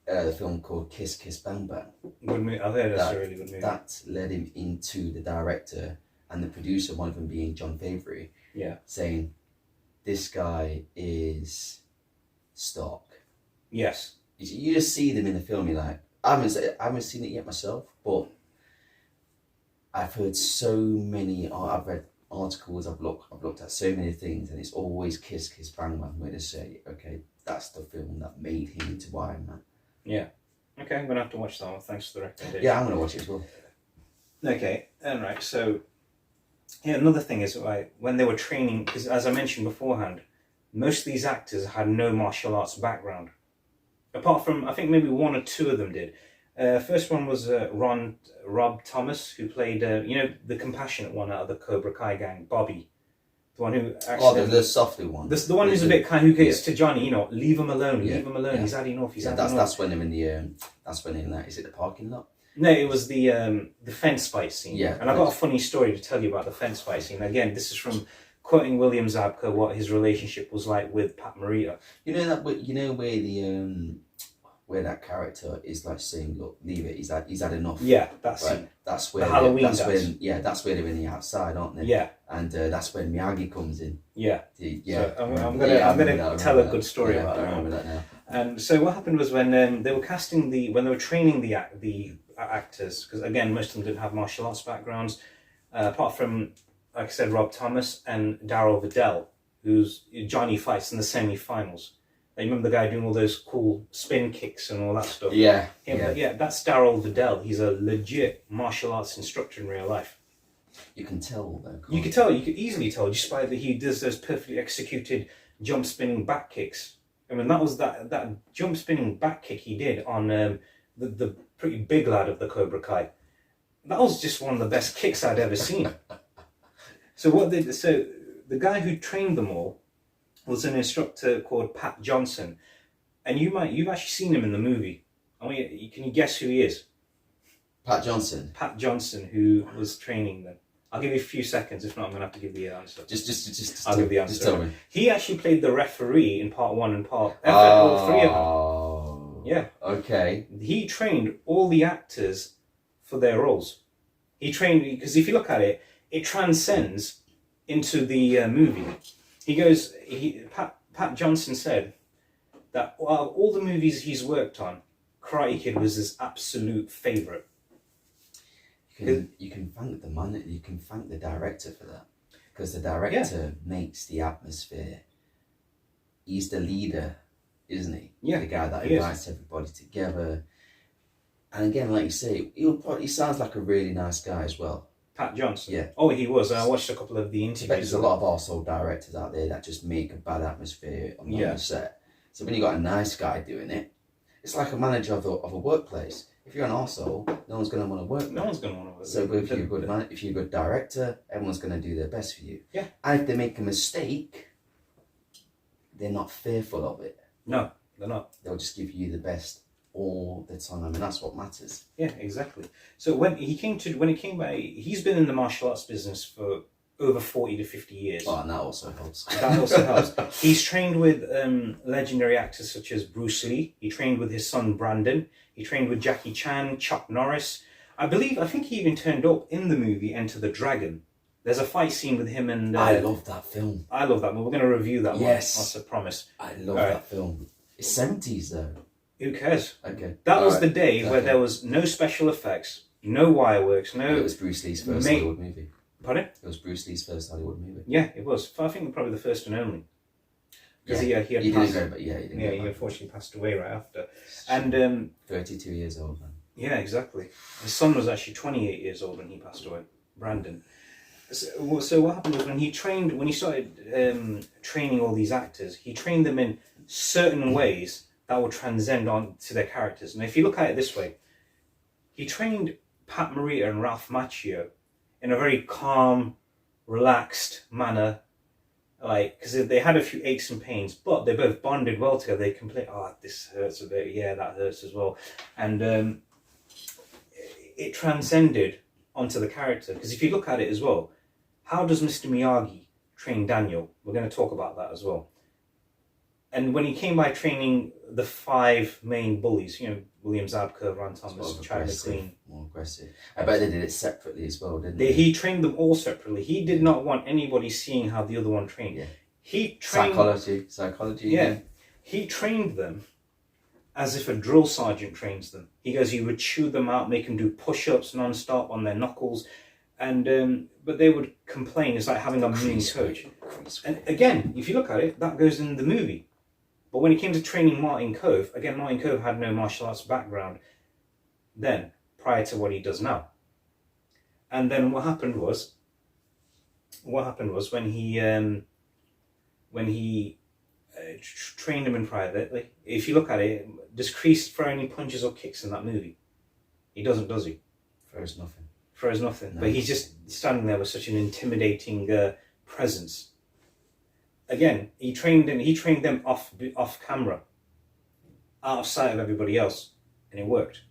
B: The film called Kiss Kiss Bang Bang.
A: Good movie. I've heard that's a really good movie.
B: That led him into the director and the producer, one of them being John Favreau.
A: Yeah.
B: Saying, this guy is stock.
A: Yes.
B: You just see them in the film. You're like, I haven't seen it yet myself, but I've heard so many. I've read articles. I've looked at so many things, and it's always Kiss Kiss Bang Bang where they say, okay, that's the film that made him into Iron Man.
A: Yeah. Okay, I'm gonna have to watch that one. Thanks for the recommendation.
B: Yeah, I'm gonna watch it as well.
A: Okay, all right. So, yeah, another thing is when they were training, because as I mentioned beforehand, most of these actors had no martial arts background, apart from I think maybe one or two of them did. First one was Rob Thomas, who played the compassionate one out of the Cobra Kai gang, Bobby. The one who actually
B: the softly one.
A: The one who's a bit kind, who gets to Johnny, leave him alone, leave him alone.
B: Yeah.
A: He's had enough. He's had enough.
B: That's when they're in the. That's when they're in that. Is it the parking lot?
A: No, it was the fence fight scene.
B: Yeah,
A: and I've got a funny story to tell you about the fence fight scene. Again, this is from quoting William Zabka, what his relationship was like with Pat Morita.
B: You know that. You know where the where that character is like saying, "Look, leave it. He's had enough."
A: Yeah, that's
B: right.
A: It.
B: That's where
A: the Halloween.
B: That's where they're in the outside, aren't they?
A: Yeah.
B: And that's when Miyagi comes in.
A: Yeah.
B: Yeah.
A: So I'm gonna tell a good story about that.
B: I remember that now.
A: And so what happened was when they were casting when they were training the actors, because again most of them didn't have martial arts backgrounds, apart from, like I said, Rob Thomas and Daryl Vidal, who's Johnny fights in the semi-finals. You remember the guy doing all those cool spin kicks and all that stuff?
B: Yeah.
A: Yeah, that's Daryl Vidal. He's a legit martial arts instructor in real life.
B: You can tell though.
A: You could tell. You could easily tell just by that he does those perfectly executed jump spinning back kicks. I mean, that was that jump spinning back kick he did on the pretty big lad of the Cobra Kai. That was just one of the best kicks I'd ever seen. So the guy who trained them all was an instructor called Pat Johnson, and you've actually seen him in the movie. Can you guess who he is?
B: Pat Johnson.
A: Pat Johnson, who was training them. I'll give you a few seconds. If not, I'm gonna have to give the answer. I'll give the answer.
B: Just tell me.
A: He actually played the referee in part 1 and part all 3 of them. Yeah.
B: Okay.
A: He trained all the actors for their roles. He trained because if you look at it, it transcends into the movie. Pat Johnson said that while all the movies he's worked on, Karate Kid was his absolute favourite.
B: You can thank the man. You can thank the director for that, because the director makes the atmosphere. He's the leader, isn't he?
A: Yeah,
B: the guy that invites everybody together. And again, like you say, he sounds like a really nice guy as well.
A: Pat Johnson.
B: Yeah.
A: Oh, he was. I watched a couple of the interviews.
B: There's a lot of arsehole directors out there that just make a bad atmosphere on the set. So when you got a nice guy doing it, it's like a manager of a workplace. If you're an arsehole, no one's going to want to work.
A: No one's going to want to work.
B: So if you're a good director, everyone's going to do their best for you.
A: Yeah.
B: And if they make a mistake, they're not fearful of it.
A: No, they're not.
B: They'll just give you the best all the time. I mean, that's what matters.
A: Yeah, exactly. So when he came by, he's been in the martial arts business for over 40 to 50 years.
B: Oh, and that also helps.
A: That also helps. He's trained with legendary actors such as Bruce Lee. He trained with his son Brandon. He trained with Jackie Chan, Chuck Norris. I think he even turned up in the movie Enter the Dragon. There's a fight scene with him and...
B: I love that film.
A: I love that one. We're going to review that one.
B: Yes.
A: That's a promise.
B: I love that film. It's 70s though.
A: Who cares?
B: Okay.
A: That was the day where there was no special effects, no wireworks, no...
B: It was Bruce Lee's first Hollywood movie.
A: Pardon?
B: It was Bruce Lee's first Hollywood movie.
A: Yeah, it was. I think probably the first and only. Because he unfortunately passed away right after. And
B: 32 years old, man.
A: Yeah, exactly. His son was actually 28 years old when he passed away, Brandon. So what happened was when he started training all these actors, he trained them in certain ways that will transcend on to their characters. And if you look at it this way, he trained Pat Morita and Ralph Macchio in a very calm, relaxed manner, because they had a few aches and pains, but they both bonded well together. They complained, this hurts a bit, yeah, that hurts as well. And it transcended onto the character. Because if you look at it as well, how does Mr. Miyagi train Daniel? We're going to talk about that as well. And when he came by training the 5 main bullies, William Zabka, Ron Thomas, Charlie McLean.
B: More aggressive. I bet they did it separately as well, didn't they?
A: He trained them all separately. He did not want anybody seeing how the other one trained.
B: Yeah.
A: He trained...
B: Psychology.
A: Yeah. He trained them as if a drill sergeant trains them. He goes, he would chew them out, make them do push-ups non-stop on their knuckles, and but they would complain. It's like having a mean coach. And again, if you look at it, that goes in the movie. But when it came to training Martin Cove, again, Martin Cove had no martial arts background then, prior to what he does now. And then what happened was when he trained him in private, like, if you look at it, does Kreese throw any punches or kicks in that movie? He doesn't, does he?
B: Throws nothing.
A: Throws nothing.
B: No.
A: But he's just standing there with such an intimidating presence. Again, he trained them off camera, out of sight of everybody else, and it worked.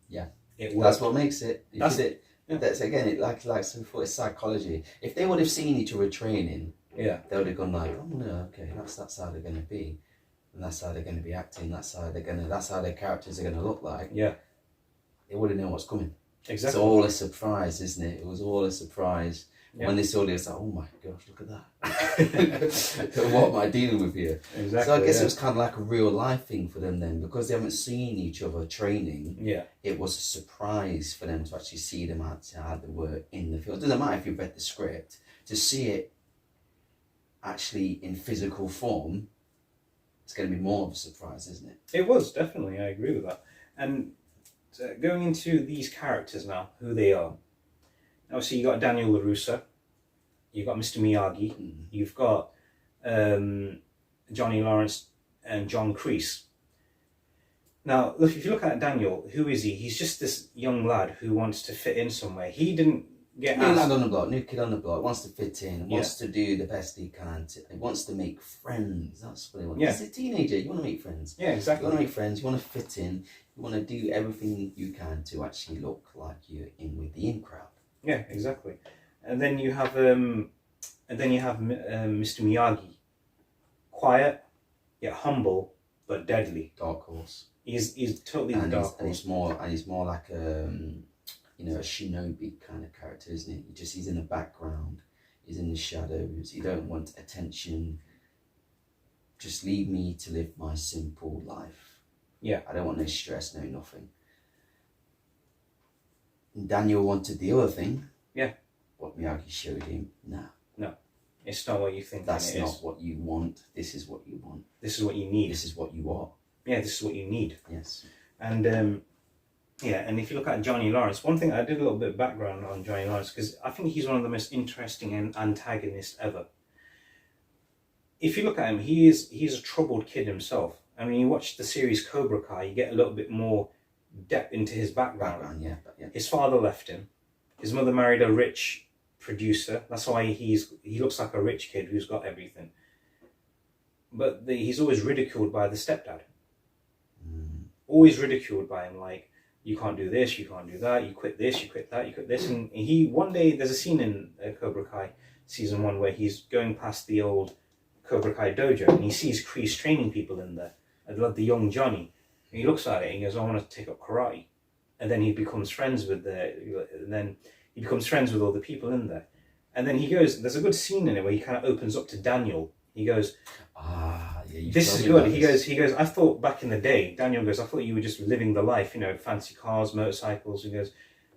B: Yeah,
A: it worked.
B: That's what makes it.
A: That's
B: it. Yeah. That's again, it like for it's psychology. If they would have seen each other training,
A: yeah,
B: they would have gone like, oh no, okay, that's how they're gonna be, and that's how they're gonna be acting. That's how their characters are gonna look like.
A: Yeah,
B: they wouldn't know what's coming.
A: Exactly.
B: It's all a surprise, isn't it? It was all a surprise.
A: Yeah.
B: When they saw it, it's like, oh my gosh, look at that. What am I dealing with here?
A: Exactly.
B: So I guess it was kind of like a real life thing for them then, because they haven't seen each other training.
A: Yeah.
B: It was a surprise for them to actually see them how they were in the film. It doesn't matter if you've read the script, to see it actually in physical form, it's going to be more of a surprise, isn't it?
A: It was, definitely. I agree with that. And going into these characters now, who they are. Obviously, you got Daniel LaRusso, you've got Mr. Miyagi, you've got Johnny Lawrence and John Kreese. Now, look, if you look at Daniel, who is he? He's just this young lad who wants to fit in somewhere. He didn't get
B: New
A: asked.
B: lad on the block, new kid on the block, wants to fit in, wants to do the best he can. He wants to make friends. That's what he wants.
A: Yeah.
B: He's a teenager. You want to make friends.
A: Yeah, exactly.
B: You want to make friends. You want to fit in. You want to do everything you can to actually look like you're in with the in crowd.
A: Yeah, exactly. And then you have Mr. Miyagi, quiet yet humble but deadly.
B: Dark horse.
A: He's totally the
B: And
A: dark
B: he's
A: horse.
B: more like a shinobi kind of character, isn't he? He's in the background. He's in the shadows. You don't want attention. Just leave me to live my simple life.
A: Yeah.
B: I don't want no stress, no nothing. Daniel wanted the other thing.
A: Yeah.
B: What Miyagi showed him, no.
A: It's not what you think.
B: That's not what you want. This is what you want.
A: This is what you need.
B: This is what you are.
A: Yeah, this is what you need.
B: Yes.
A: And and if you look at Johnny Lawrence, one thing I did a little bit of background on Johnny Lawrence because I think he's one of the most interesting antagonists ever. If you look at him, he's a troubled kid himself. I mean, you watch the series Cobra Kai, you get a little bit more depth into his background.
B: Yeah.
A: His father left him. His mother married a rich producer. That's why he looks like a rich kid who's got everything. But he's always ridiculed by the stepdad. Always ridiculed by him, like, you can't do this, you can't do that, you quit this, you quit that, you quit this. And one day, there's a scene in Cobra Kai season 1 where he's going past the old Cobra Kai dojo and he sees Kreese training people in there. I love the young Johnny. And he looks at it and he goes, I want to take up karate. And then he becomes friends with all the people in there. And then he goes, there's a good scene in it where he kind of opens up to Daniel. He goes, this is good. He goes, I thought back in the day, Daniel goes, I thought you were just living the life, fancy cars, motorcycles. He goes,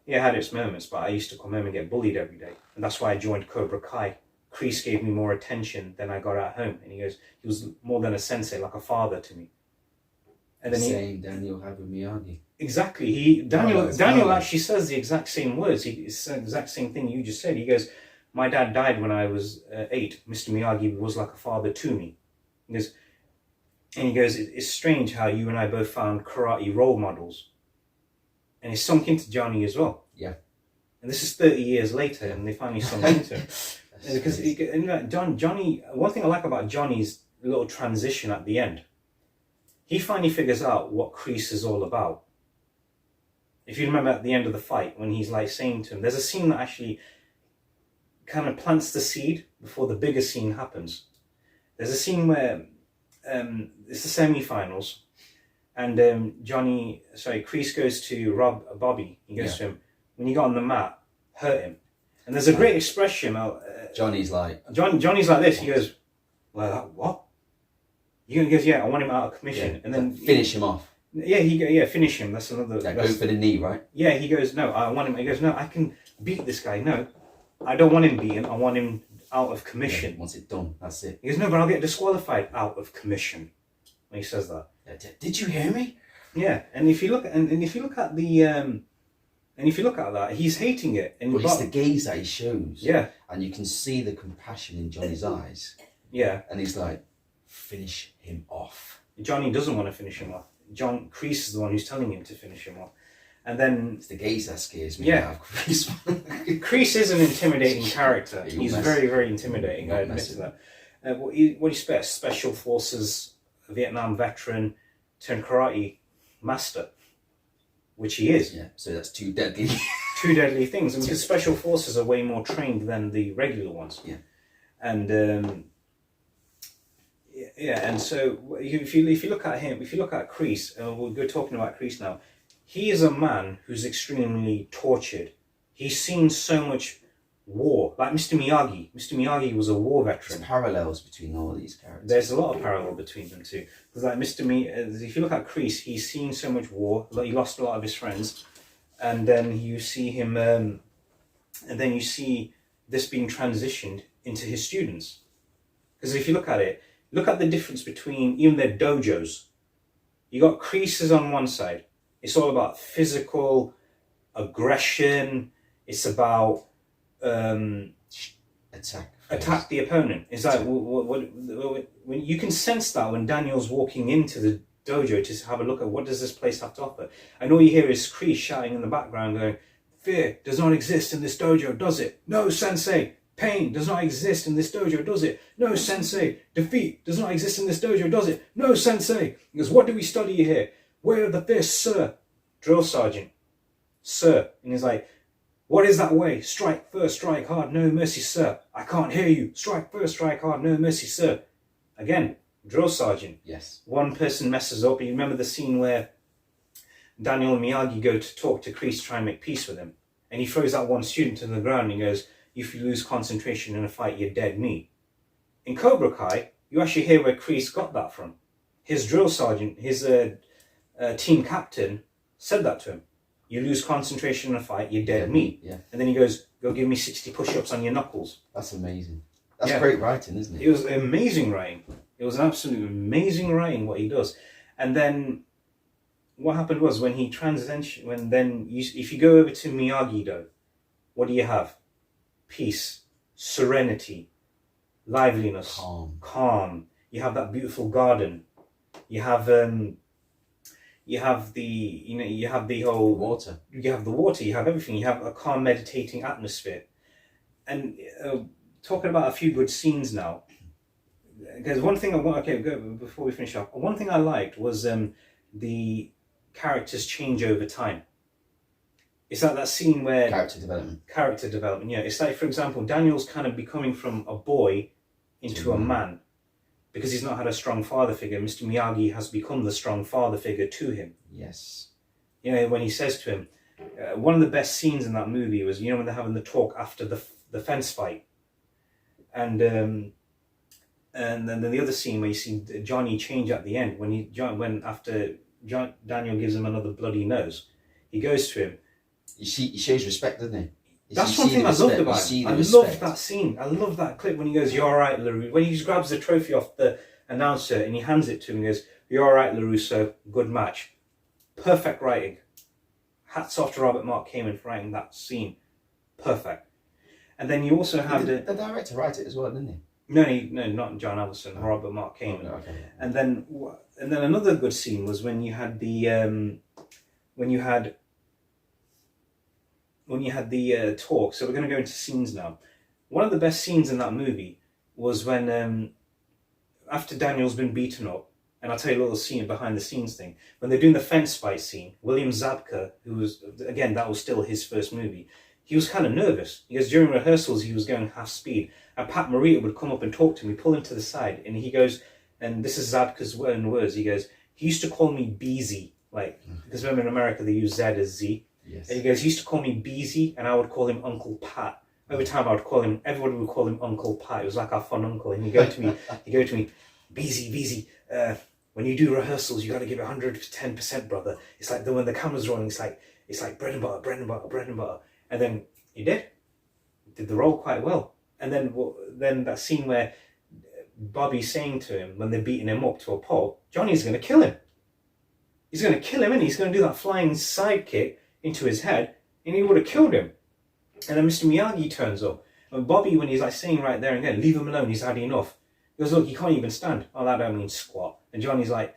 A: yeah, it had its moments, but I used to come home and get bullied every day. And that's why I joined Cobra Kai. Kreese gave me more attention than I got at home. And he goes, he was more than a sensei, like a father to me. And then
B: Same Daniel had with Miyagi.
A: Exactly. Daniel actually says the exact same words. He said the exact same thing you just said. He goes, my dad died when I was 8. Mr. Miyagi was like a father to me. He goes, it's strange how you and I both found karate role models. And it's sunk into Johnny as well.
B: Yeah.
A: And this is 30 years later, and they finally sunk into him. Because Johnny, one thing I like about Johnny's little transition at the end, he finally figures out what Kreese is all about. If you remember at the end of the fight, when he's like saying to him, there's a scene that actually kind of plants the seed before the bigger scene happens. There's a scene where it's the semi-finals, and Kreese goes to rob Bobby. He goes to him, when you got on the mat, hurt him. And there's a great expression.
B: Johnny's like
A: this. He goes, well, what? He goes, yeah, I want him out of commission. And then
B: finish him off.
A: Yeah, finish him. That's another.
B: Go for the knee, right?
A: Yeah, he goes, no, I want him. He goes, no, I can beat this guy. No, I don't want him beaten. I want him out of commission.
B: Yeah, once it's done, that's it.
A: He goes, no, but I'll get disqualified out of commission. When he says that.
B: Yeah, did you hear me?
A: Yeah, and if you look at the and if you look at that, he's hating it.
B: But it's the gaze that he shows.
A: Yeah.
B: And you can see the compassion in Johnny's eyes.
A: Yeah.
B: And he's like, finish him off.
A: Johnny doesn't want to finish him off. John Kreese is the one who's telling him to finish him off. And then...
B: It's the gaze that scares me.
A: Yeah.
B: Kreese.
A: Kreese is an intimidating character. He's very, very intimidating. I admit to that. What he's special forces, Vietnam veteran, turned karate master. Which he is.
B: Yeah, so that's two deadly.
A: Two deadly things. Because special forces are way more trained than the regular ones.
B: Yeah.
A: And and so if you look at him, if you look at Kreese, we're talking about Kreese now. He is a man who's extremely tortured. He's seen so much war, like Mr. Miyagi. Mr. Miyagi was a war veteran.
B: There's parallels between all these characters.
A: There's a lot of parallel between them too. Because like if you look at Kreese, he's seen so much war. Like he lost a lot of his friends, and then you see him, and then you see this being transitioned into his students. Because if you look at it, look at the difference between even their dojos. You got Kreese's on one side. It's all about physical aggression. It's about attack the opponent. It's like when you can sense that when Daniel's walking into the dojo to have a look at what does this place have to offer, and all you hear is Kreese shouting in the background going, "Fear does not exist in this dojo, does it? No, sensei. Pain does not exist in this dojo, does it? No, sensei. Defeat does not exist in this dojo, does it? No, sensei." He goes, "What do we study here? Where are the fists, sir?" Drill sergeant, "Sir." And he's like, "What is that way? Strike first, strike hard, no mercy, sir. I can't hear you. Strike first, strike hard, no mercy, sir." Again, drill sergeant.
B: Yes. One
A: person messes up. You remember the scene where Daniel and Miyagi go to talk to Kreese, try and make peace with him. And he throws that one student to the ground and he goes, "If you lose concentration in a fight, you're dead meat." In Cobra Kai, you actually hear where Kreese got that from. His drill sergeant, his team captain, said that to him. "You lose concentration in a fight, you're dead meat."
B: Yeah.
A: And then he goes, "Go give me 60 push-ups on your knuckles."
B: That's amazing. That's great writing, isn't it?
A: It was amazing writing. It was an absolutely amazing writing what he does. And then what happened was when he transitioned, if you go over to Miyagi-Do, what do you have? Peace, serenity, liveliness, calm. You have that beautiful garden. You have you have the whole
B: water.
A: You have the water. You have everything. You have a calm, meditating atmosphere. And talking about a few good scenes now. There's one thing I want. Okay, before we finish up, one thing I liked was the characters change over time. It's like that scene where character development. Yeah, it's like, for example, Daniel's kind of becoming from a boy into a man because he's not had a strong father figure. Mr. Miyagi has become the strong father figure to him.
B: Yes.
A: You know, when he says to him, one of the best scenes in that movie was, you know, when they're having the talk after the fence fight, and then the other scene where you see Johnny change at the end after Daniel gives him another bloody nose, he goes to him.
B: He shows respect, doesn't he?
A: That's one thing I loved about it. I love that scene. I love that clip when he goes, "You're all right, LaRusso." When he just grabs the trophy off the announcer and he hands it to him and goes, "You're all right, LaRusso. Good match." Perfect writing. Hats off to Robert Mark Kamen for writing that scene. Perfect. And then you also have
B: the director write it as well, didn't he?
A: No, not John Avildsen. Robert Mark Kamen.
B: Oh, okay.
A: And then another good scene was when you had the talk. So we're going to go into scenes now. One of the best scenes in that movie was when after Daniel's been beaten up, and I'll tell you a little scene behind the scenes thing. When they're doing the fence fight scene, William Zabka, who was, again, that was still his first movie, he was kind of nervous because during rehearsals he was going half speed, and Pat Morita would come up and talk to him. He pull him to the side, and he goes, and this is Zabka's own words, he goes, "He used to call me BZ, like, because remember in America they use Z as Z.
B: Yes.
A: And he goes, he used to call me BZ, and I would call him Uncle Pat. Every time everybody would call him Uncle Pat. It was like our fun uncle. And he'd go to me, BZ, when you do rehearsals, you got to give 110%, brother. It's like when the camera's rolling, it's like bread and butter, bread and butter, bread and butter. And then you did the role quite well. And then that scene where Bobby's saying to him when they're beating him up to a pulp, Johnny's going to kill him. He's going to kill him, and he's going to do that flying sidekick into his head, and he would have killed him. And then Mr. Miyagi turns up, and Bobby, when he's like saying right there and then, leave him alone, he's had enough. He goes, look, he can't even stand. Oh, that don't mean squat. And Johnny's like,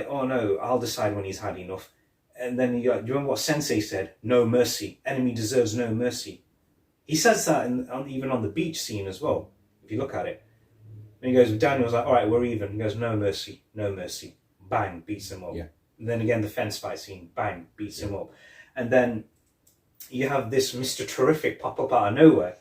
A: oh no, I'll decide when he's had enough. And then do you remember what Sensei said? No mercy. Enemy deserves no mercy. He says that even on the beach scene as well, if you look at it. And he goes, Daniel's like, all right, we're even. He goes, no mercy, no mercy. Bang, beats him up.
B: Yeah.
A: And then again, the fence fight scene, bang, beats him up. And then you have this Mr. Terrific pop up out of nowhere.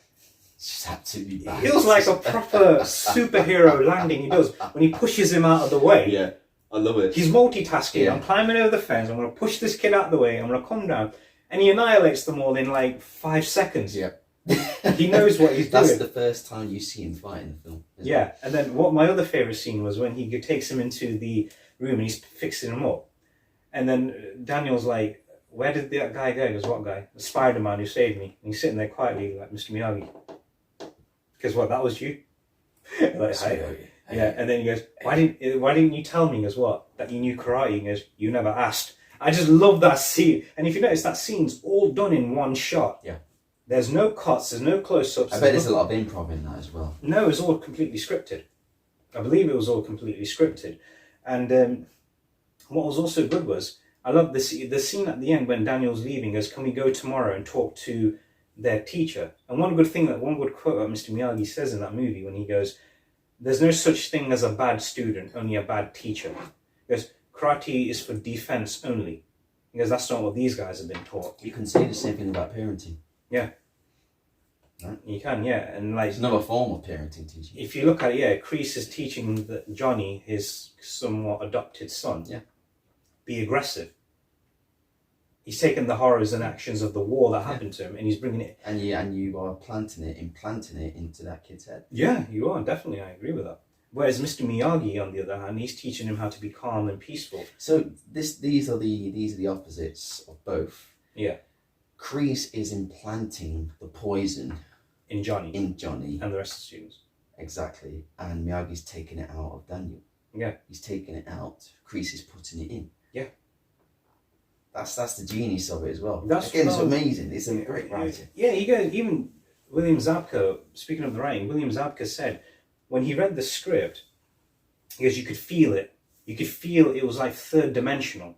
B: It's just absolutely bad.
A: He feels like a proper superhero landing. He does when he pushes him out of the way.
B: Yeah, I love it.
A: He's multitasking.
B: Yeah.
A: I'm climbing over the fence. I'm going to push this kid out of the way. I'm going to come down. And he annihilates them all in like 5 seconds.
B: Yeah.
A: He knows what he's doing.
B: That's the first time you see him fight in the film.
A: Yeah. And then what my other favourite scene was when he takes him into the room and he's fixing him up. And then Daniel's like, where did that guy go? He goes, what guy? The Spider-Man who saved me. And he's sitting there quietly like, Mr. Miyagi. Because what, that was you? Like, yeah, and then he goes, why didn't you tell me? He goes, what? That you knew karate? He goes, you never asked. I just love that scene. And if you notice, that scene's all done in one shot.
B: Yeah.
A: There's no cuts, there's no close-ups.
B: I bet there's a lot of improv in that as well.
A: No, it was all completely scripted. I believe it was all completely scripted. And what was also good was, I love the scene at the end when Daniel's leaving, goes, can we go tomorrow and talk to their teacher? And one good quote that Mr. Miyagi says in that movie when he goes, there's no such thing as a bad student, only a bad teacher. He goes, karate is for defense only. Because that's not what these guys have been taught.
B: You can say the same thing about parenting.
A: Yeah.
B: Right?
A: You can, yeah. And like,
B: it's another form of parenting teaching.
A: If you look at it, yeah, Kreese is teaching Johnny, his somewhat adopted son, be aggressive. He's taken the horrors and actions of the war that happened to him, and he's bringing it.
B: And you are implanting it into that kid's head.
A: Yeah, you are, definitely. I agree with that. Whereas Mr. Miyagi, on the other hand, he's teaching him how to be calm and peaceful.
B: So these are the opposites of both.
A: Yeah.
B: Kreese is implanting the poison
A: in Johnny
B: and
A: the rest of the students.
B: Exactly. And Miyagi's taking it out of Daniel.
A: Yeah.
B: He's taking it out. Kreese is putting it in.
A: Yeah.
B: That's the genius of it as well.
A: It's
B: amazing. It's a great writer.
A: Yeah, even William Zabka, speaking of the writing, William Zabka said when he read the script, he goes, you could feel it. You could feel it was like third dimensional.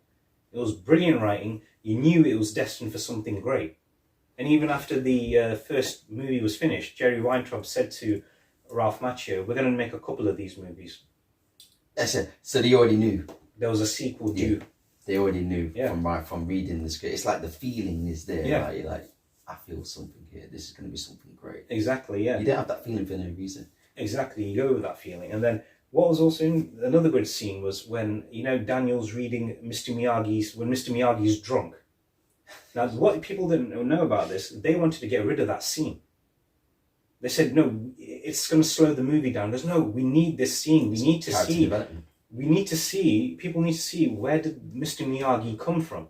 A: It was brilliant writing. You knew it was destined for something great. And even after the first movie was finished, Jerry Weintraub said to Ralph Macchio, we're going to make a couple of these movies.
B: That's it. So they already knew.
A: There was a sequel due.
B: They already knew from reading the script. It's like the feeling is there.
A: Yeah.
B: Right? You're like, I feel something here. This is going to be something great.
A: Exactly, yeah.
B: You don't have that feeling for no reason.
A: Exactly, you go with that feeling. And then what was also another good scene was when, Daniel's reading when Mr. Miyagi's drunk. Now, what people didn't know about this, they wanted to get rid of that scene. They said, no, it's going to slow the movie down. There's no, we need this scene. We need to see, people need to see where did Mr. Miyagi come from?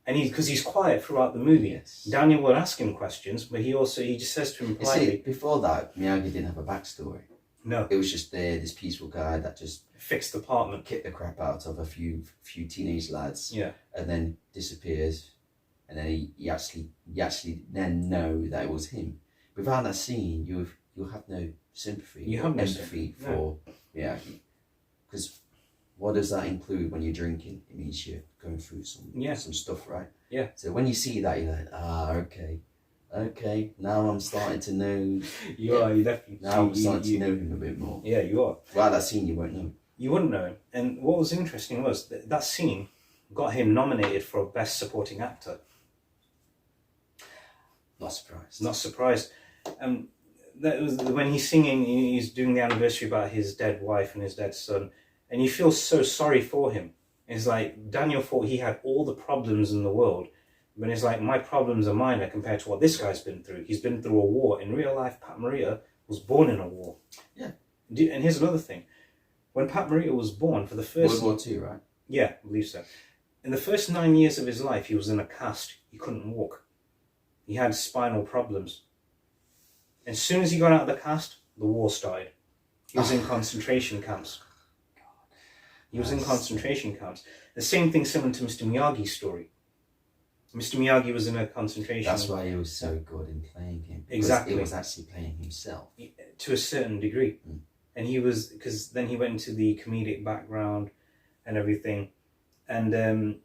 A: And because he's quiet throughout the movie.
B: Yes.
A: Daniel will ask him questions, but he just says to him politely.
B: Before that, Miyagi didn't have a backstory.
A: No.
B: It was just this peaceful guy that just
A: fixed the apartment,
B: kicked the crap out of a few teenage lads.
A: Yeah.
B: And then disappears. And then you actually then know that it was him. Without that scene, you'll have no sympathy.
A: You have no
B: empathy for Miyagi. Because what does that include when you're drinking? It means you're going through some stuff, right?
A: Yeah.
B: So when you see that, you're like, okay, now I'm starting to know.
A: You definitely.
B: Now I'm starting to know him a bit more.
A: Yeah, you are.
B: Without that scene, you won't know.
A: You wouldn't know him. And what was interesting was that scene got him nominated for Best Supporting Actor. Not surprised. That was when he's singing. He's doing the anniversary about his dead wife and his dead son, and you feel so sorry for him. It's like Daniel thought he had all the problems in the world, but it's like my problems are minor compared to what this guy's been through. He's been through a war. In real life, Pat Morita was born in a war.
B: Yeah.
A: And here's another thing. When Pat Morita was born, for the first...
B: World War II, right?
A: Yeah, I believe so. In the first 9 years of his life, he was in a cast. He couldn't walk. He had spinal problems. As soon as he got out of the cast, the war started. He was in concentration camps. He was in concentration camps. The same thing similar to Mr. Miyagi's story. Mr. Miyagi was in a concentration...
B: That's why he was so good in playing him.
A: Exactly.
B: He was actually playing himself.
A: To a certain degree.
B: Mm.
A: And he was... Because then he went into the comedic background and everything. And then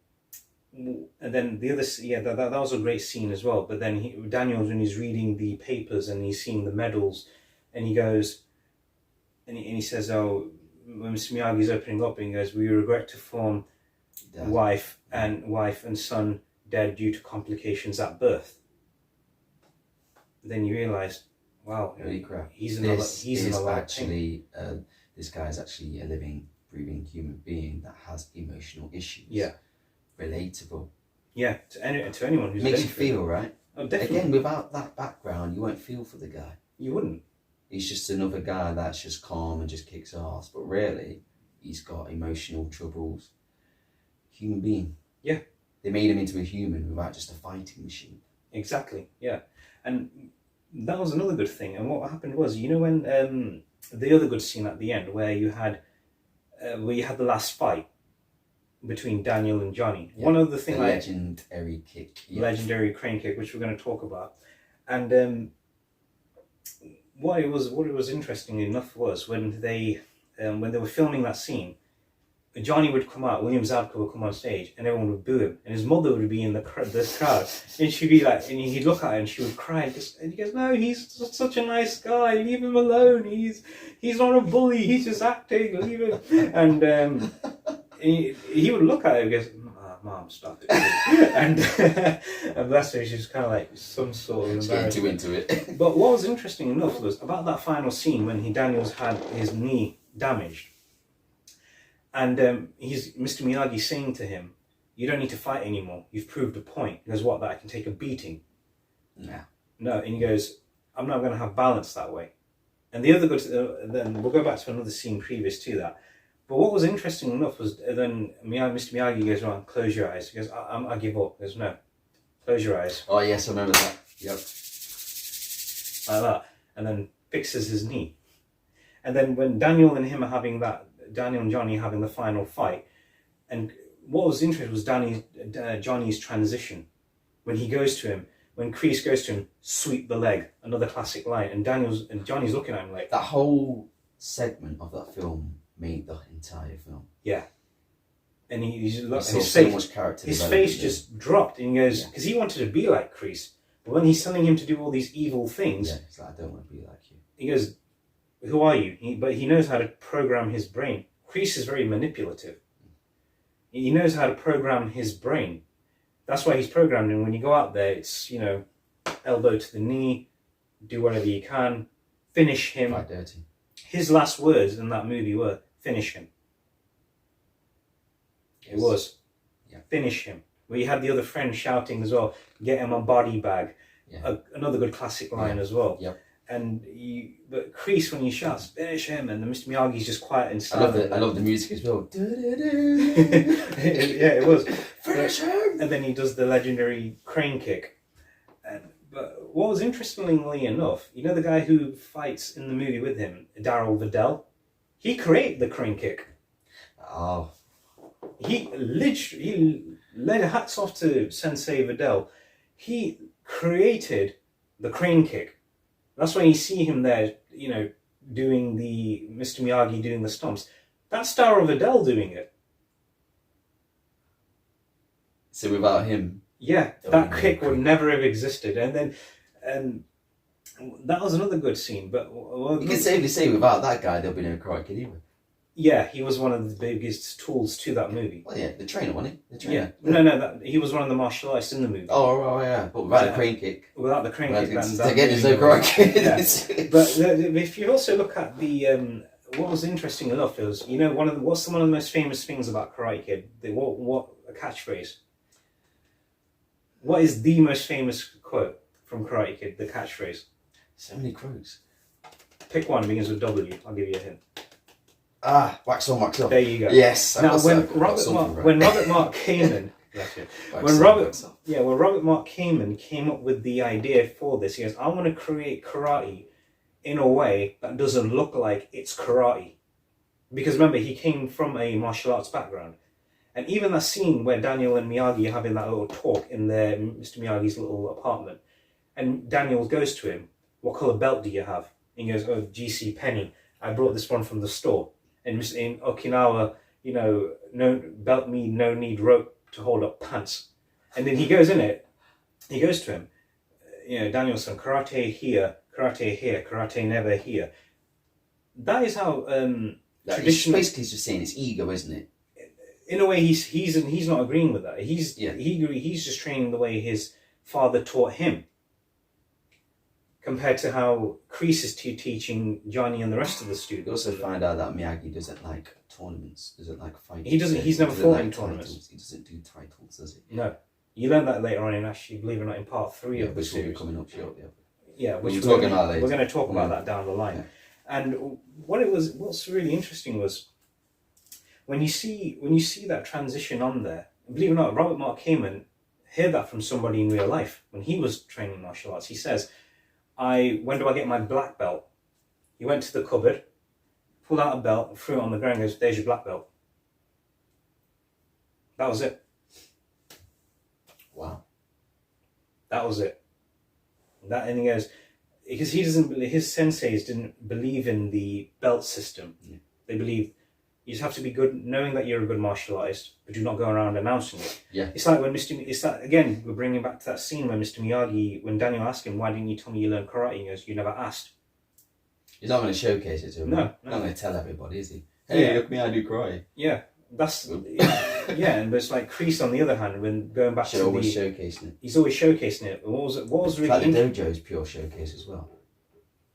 A: the other... Yeah, that was a great scene as well. But then Daniel, when he's reading the papers and he's seeing the medals, and he goes... And he says, oh... When Mr. Miyagi's opening up, and he goes, "We regret to inform wife and son dead due to complications at birth." Then you realise, wow,
B: holy crap!
A: He's in a lot of pain.
B: This guy is actually a living, breathing human being that has emotional issues.
A: Yeah,
B: relatable.
A: Yeah, to anyone who's
B: makes you feel right.
A: Oh, definitely. Again,
B: without that background, you won't feel for the guy.
A: You wouldn't.
B: He's just another guy that's just calm and just kicks ass. But really, he's got emotional troubles. Human being.
A: Yeah.
B: They made him into a human without just a fighting machine.
A: Exactly, yeah. And that was another good thing. And what happened was, you know when the other good scene at the end where you had the last fight between Daniel and Johnny. Yeah. One other thing,
B: the legendary kick.
A: Yeah. Legendary crane kick, which we're going to talk about. And what it was interesting enough was when they were filming that scene, Johnny would come out, William Zabka would come on stage, and everyone would boo him, and his mother would be in the crowd, and she'd be like, and he'd look at her, and she would cry, and he goes, "No, he's such a nice guy. Leave him alone. He's not a bully. He's just acting. Leave him." And he would look at her and goes, "Mom, stop it." And bless her, she's kind of like some sort of embarrassed.
B: Getting too into it.
A: But what was interesting enough was about that final scene when Daniel's had his knee damaged. And Mr. Miyagi saying to him, "You don't need to fight anymore. You've proved a point." He goes, "What, that I can take a beating?" No. And he goes, "I'm not going to have balance that way." And the other good, then we'll go back to another scene previous to that. But what was interesting enough was then Mr. Miyagi goes, "Oh, close your eyes." He goes, I give up." He goes, "No, close your eyes."
B: Oh yes, I remember that. Yep.
A: Like that. And then fixes his knee. And then when Daniel and Johnny having the final fight, and what was interesting was Johnny's transition. When he goes to him, when Kreese goes to him, "Sweep the leg," another classic line, and Johnny's looking at him like...
B: That whole segment of that film made the entire film.
A: Yeah. And his
B: face
A: just dropped, and he goes, because he wanted to be like Kreese, but when he's telling him to do all these evil things...
B: Yeah, he's like, "I don't want to be like you."
A: He goes, "Who are you?" But he knows how to program his brain. Kreese is very manipulative. He knows how to program his brain. That's why he's programmed him. When you go out there, it's, elbow to the knee, do whatever you can, finish him.
B: Quite dirty.
A: His last words in that movie were, "Finish him." Yes. It was. Yeah. "Finish him." Where you had the other friend shouting as well, "Get him a body bag." Yeah. Another good classic line as well.
B: Yep.
A: But Kreese, when he shouts, "Finish him," and then Mr. Miyagi's just quiet and silent.
B: I love the music as well.
A: Yeah, it was.
B: Finish him!
A: And then he does the legendary crane kick. But what was interestingly enough, the guy who fights in the movie with him, Darryl Vidal, he created the crane kick.
B: Oh.
A: He led hats off to Sensei Vidal. He created the crane kick. That's when you see him there, doing Mr. Miyagi doing the stomps. That's Darryl Vidal doing it.
B: So without him...
A: Yeah, that kick would never have existed. And then that was another good scene. But
B: you can safely say without that guy, there'll be no Karate Kid either.
A: Yeah, he was one of the biggest tools to that movie.
B: Well, yeah, the trainer, wasn't he? The trainer.
A: Yeah. No, he was one of the martial artists in the movie.
B: Oh, yeah. But without the crane kick.
A: Without the crane kick.
B: Again, there's no Karate Kid.
A: Yeah. But if you also look at the... what was interesting enough is, what's one of the most famous things about Karate Kid? What a catchphrase. What is the most famous quote from Karate Kid, the catchphrase?
B: So many quotes.
A: Pick one, begins with W. I'll give you a hint.
B: Wax on, wax off.
A: There you go.
B: Yes.
A: Now, when Robert Mark Kamen, when Robert Mark Kamen came up with the idea for this, he goes, I want to create karate in a way that doesn't look like it's karate. Because remember, he came from a martial arts background. And even that scene where Daniel and Miyagi are having that little talk in Mr. Miyagi's little apartment, and Daniel goes to him, what colour belt do you have? And he goes, oh, GC Penny. I brought this one from the store. And in Okinawa, no belt me, no need rope to hold up pants. And then he goes to him, Danielson, karate here, karate never here. That is how traditional.
B: Basically, he's just saying it's ego, isn't it?
A: In a way, he's not agreeing with that. He's just training the way his father taught him. Compared to how Kreese is teaching Johnny and the rest of the students.
B: You also find out that Miyagi doesn't like tournaments, doesn't like fighting.
A: He doesn't. He's never fought in tournaments.
B: Titles. He doesn't do titles, does he?
A: No. You learn that later on in, actually, believe it or not, in part 3 of the series.
B: Which will be coming up shortly.
A: Yeah,
B: which we're going
A: to talk about that down the line. Yeah. And what's really interesting was when you see that transition on there. Believe it or not, Robert Mark Kamen heard that from somebody in real life when he was training martial arts. He says, when do I get my black belt? He went to the cupboard, pulled out a belt, threw it on the ground, and goes, there's your black belt. That was it.
B: Wow.
A: That was it. And he goes, because his senseis didn't believe in the belt system.
B: Yeah.
A: They believe you just have to be good, knowing that you're a good martial artist, but do not go around announcing it.
B: Yeah.
A: It's like when again, we're bringing back to that scene where Mr. Miyagi, when Daniel asked him, why didn't you tell me you learned karate? He goes, you never asked.
B: He's not going to showcase it to him.
A: No.
B: He's not going to tell everybody, is he? Hey, look me, I do karate.
A: Yeah. That's and but it's like Kreese on the other hand, when going back to
B: always showcasing it.
A: He's always showcasing it. What was really
B: like the dojo's pure showcase as well.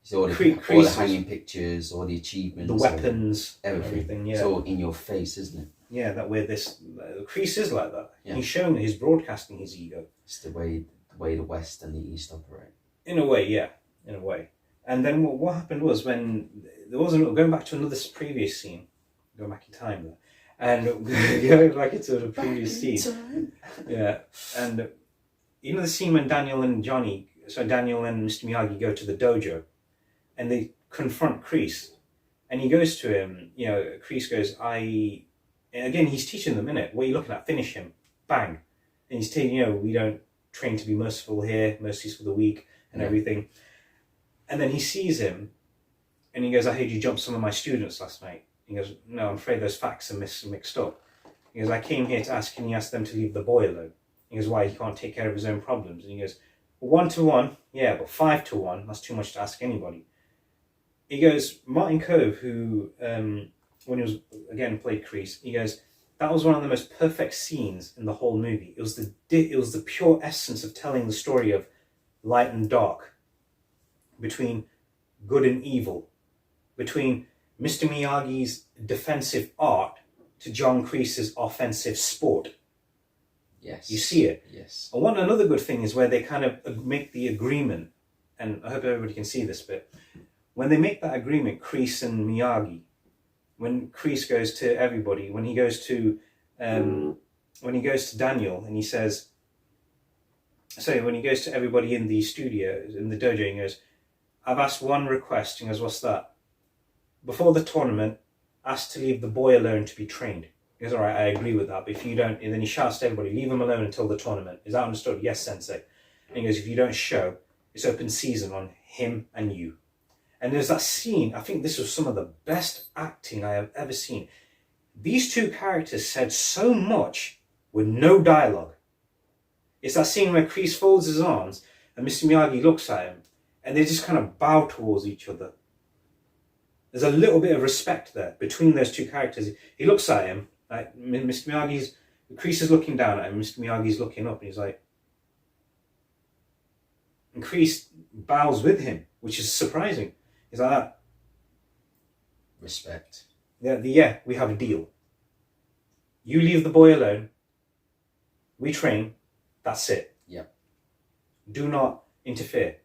B: It's all the hanging pictures, all the achievements,
A: the weapons,
B: everything.
A: Yeah,
B: it's all in your face, isn't it?
A: Yeah, that way Kreese is like that.
B: Yeah.
A: He's showing that he's broadcasting his ego.
B: It's the way the West and the East operate.
A: In a way, yeah, in a way. And then what happened was when there was going back to another previous scene, going back in time there. And going back into the previous scene. Yeah. And the scene when Daniel and Mr. Miyagi go to the dojo and they confront Kreese. And he goes to him, Kreese goes, again, he's teaching them, innit? What are you looking at? Finish him. Bang. And he's telling, we don't train to be merciful here, mercies for the weak and everything. And then he sees him and he goes, I heard you jump some of my students last night. He goes, no, I'm afraid those facts are mixed up. He goes, I came here to ask, can you ask them to leave the boy alone? He goes, why? He can't take care of his own problems. And he goes, 1-to-1, yeah, but 5-to-1, that's too much to ask anybody. He goes, Martin Cove, who, when he was, again, played Kreese, he goes, that was one of the most perfect scenes in the whole movie. It was the pure essence of telling the story of light and dark, between good and evil, between Mr. Miyagi's defensive art to John Kreese's offensive sport.
B: Yes.
A: You see it.
B: Yes.
A: And another good thing is where they kind of make the agreement, and I hope everybody can see this bit. When they make that agreement, Kreese and Miyagi, when Kreese goes to everybody, when he goes to Daniel and he says, when he goes to everybody in the studio, in the dojo, he goes, I've asked one request. He goes, what's that? Before the tournament, asked to leave the boy alone to be trained. He goes, all right, I agree with that, but if you don't, and then he shouts to everybody, leave him alone until the tournament. Is that understood? Yes, Sensei. And he goes, if you don't show, it's open season on him and you. And there's that scene, I think this was some of the best acting I have ever seen. These two characters said so much with no dialogue. It's that scene where Kreese folds his arms and Mr. Miyagi looks at him and they just kind of bow towards each other. There's a little bit of respect there between those two characters. He looks at him, like Mr. Kreese is looking down at him, Mr. Miyagi's looking up, and he's like, and Kreese bows with him, which is surprising. He's like that.
B: Respect.
A: Yeah, we have a deal. You leave the boy alone, we train, that's it.
B: Yeah.
A: Do not interfere.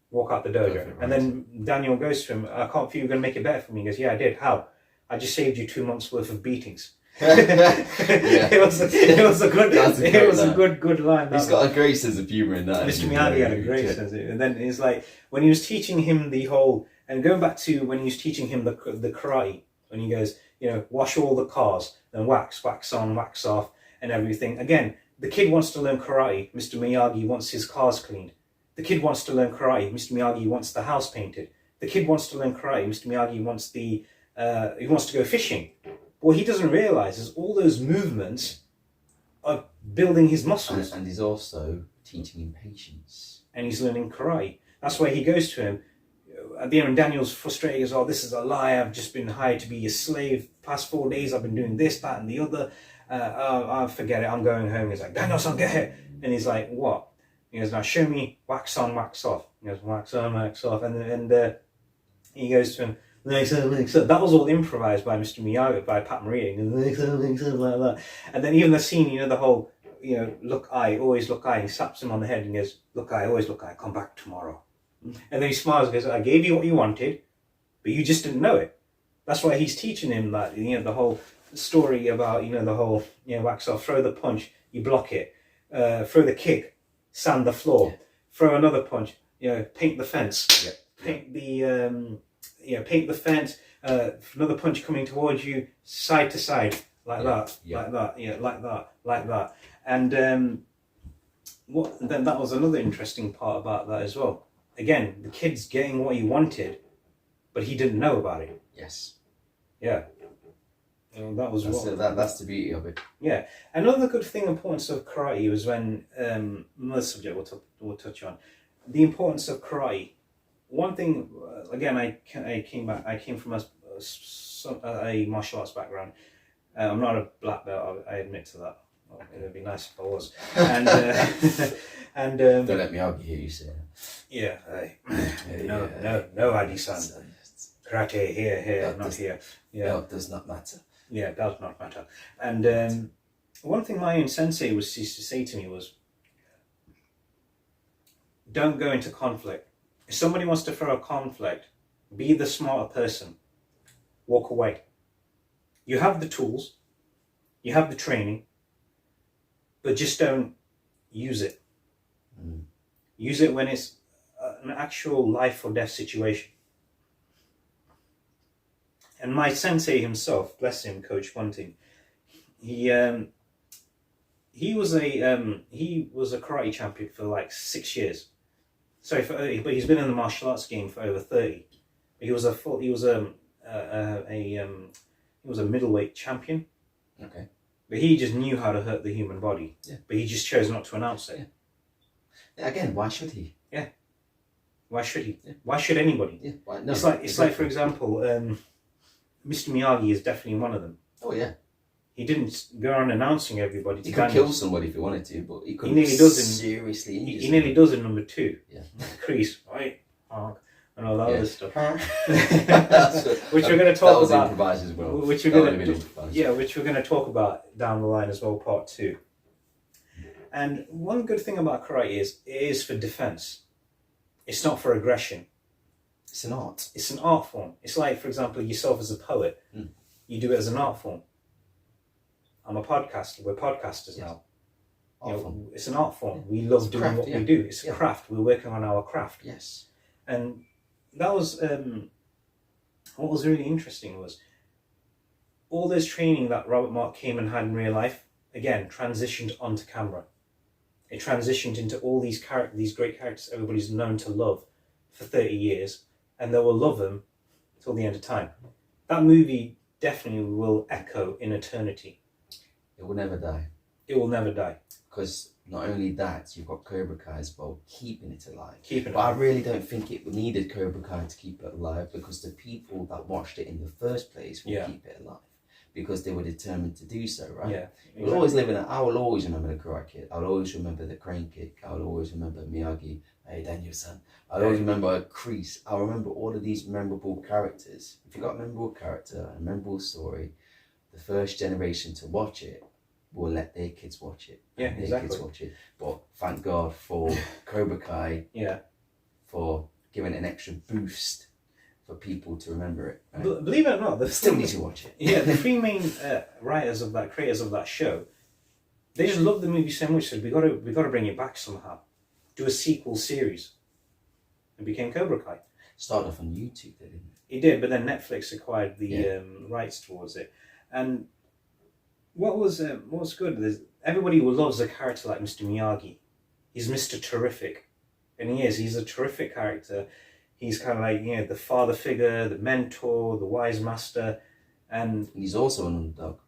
A: Walk out the dojo. And then Daniel goes to him, I can't feel you're going to make it better for me. He goes, yeah, I did. How? I just saved you 2 months worth of beatings.
B: Yeah.
A: It was a good line.
B: He's got a great sense of humour in that.
A: Mr. Miyagi had a great sense of it. And then it's like when he was teaching him the whole, and going back to when he was teaching him the karate, when he goes, wash all the cars, then wax on, wax off, and everything. Again, the kid wants to learn karate. Mr. Miyagi wants his cars cleaned. The kid wants to learn karate. Mr. Miyagi wants the house painted. The kid wants to learn karate. Mr. Miyagi wants he wants to go fishing. What he doesn't realize is all those movements are building his muscles.
B: And he's also teaching him patience.
A: And he's learning karate. That's why he goes to him. At the end, Daniel's frustrated. He goes, "Oh, this is a lie. I've just been hired to be your slave. Past 4 days, I've been doing this, that, and the other. I'll forget it. I'm going home." He's like, "Daniel-san, get here." And he's like, "What?" He goes, "Now show me wax on, wax off." He goes, "Wax on, wax off." And he goes to him, "Wax on, wax off." That was all improvised by Mr. Miyagi, by Pat Maria. He goes, "Wax on, wax off," like that. And then even the scene, the whole, look, I always look, I. He slaps him on the head and goes, "Look, I always look, I. Come back tomorrow." And then he smiles and goes, "I gave you what you wanted, but you just didn't know it." That's why he's teaching him that, the whole story about, the whole, wax off, throw the punch, you block it, throw the kick, sand the floor, throw another punch, paint the fence, paint the fence, another punch coming towards you, side to side, like that. Like that. And then that was another interesting part about that as well. Again, the kid's getting what he wanted, but he didn't know about it.
B: Yes.
A: Yeah.
B: That's the beauty of it.
A: Yeah. Another good thing, importance of karate was when another subject we'll touch on, the importance of karate. One thing, again, I came from a martial arts background. I'm not a black belt. I admit to that. Well, it would be nice if I was. And
B: don't let me argue here. You say.
A: Yeah. No, Addi-san. Karate here, not here. Yeah.
B: Belt does not matter.
A: Yeah, it does not matter. And one thing my own sensei used to say to me was, don't go into conflict. If somebody wants to throw a conflict, be the smarter person. Walk away. You have the tools, you have the training, but just don't use it. Use it when it's an actual life or death situation. And my sensei himself, bless him, Coach Bunting, he was a karate champion for like 6 years. But he's been in the martial arts game for over 30. He was a middleweight champion.
B: Okay.
A: But he just knew how to hurt the human body. Yeah. But he just chose not to announce it.
B: Yeah. Again, why should he?
A: Yeah. Why should he? Yeah. Why should anybody?
B: Yeah. Why? No,
A: it's like, for example, Mr. Miyagi is definitely one of them.
B: Oh yeah.
A: He didn't go on announcing everybody.
B: He could kill somebody if he wanted to, but he couldn't.
A: He nearly does
B: seriously injure.
A: He nearly does in number 2.
B: Yeah.
A: Crease, right? And all that other stuff.
B: Which
A: we're going to talk about.
B: That was improvised as well.
A: Which we're going to talk about down the line as well, part 2. And one good thing about karate is it is for defense. It's not for aggression.
B: It's an art.
A: It's an art form. It's like, for example, yourself as a poet. You do it as an art form. I'm a podcaster. We're podcasters now. It's an art form. We love doing what we do. It's a craft. We're working on our craft.
B: Yes.
A: And that was what was really interesting was all this training that Robert Mark came and had in real life, again, transitioned onto camera. It transitioned into all these great characters everybody's known to love for 30 years, and they will love them till the end of time. That movie definitely will echo in eternity.
B: It will never die.
A: It will never die.
B: Because not only that, you've got Cobra Kai as well, keeping it alive.
A: But
B: I really don't think it needed Cobra Kai to keep it alive, because the people that watched it in the first place will keep it alive. Because they were determined to do so, right?
A: Yeah. Exactly.
B: We'll always live in I will always remember the Karate Kid. I will always remember the crane kick. I will always remember Miyagi, Daniel-san. I'll always remember Kreese. I'll remember all of these memorable characters. If you've got a memorable character, a memorable story, the first generation to watch it will let their kids watch it.
A: Yeah, exactly.
B: Kids watch it. But thank God for Cobra Kai.
A: Yeah.
B: For giving it an extra boost for people to remember it. Right?
A: Believe it or not, the
B: Still need to watch it.
A: Yeah, the three main creators of that show, they just loved the movie so much that we got to bring it back somehow, do a sequel series. It became Cobra Kai.
B: Started off on YouTube, didn't it?
A: It did, but then Netflix acquired the rights towards it. And what was good is everybody who loves a character like Mr. Miyagi. He's Mr. Terrific, and he is. He's a terrific character. He's kind of like the father figure, the mentor, the wise master, and
B: he's also an underdog.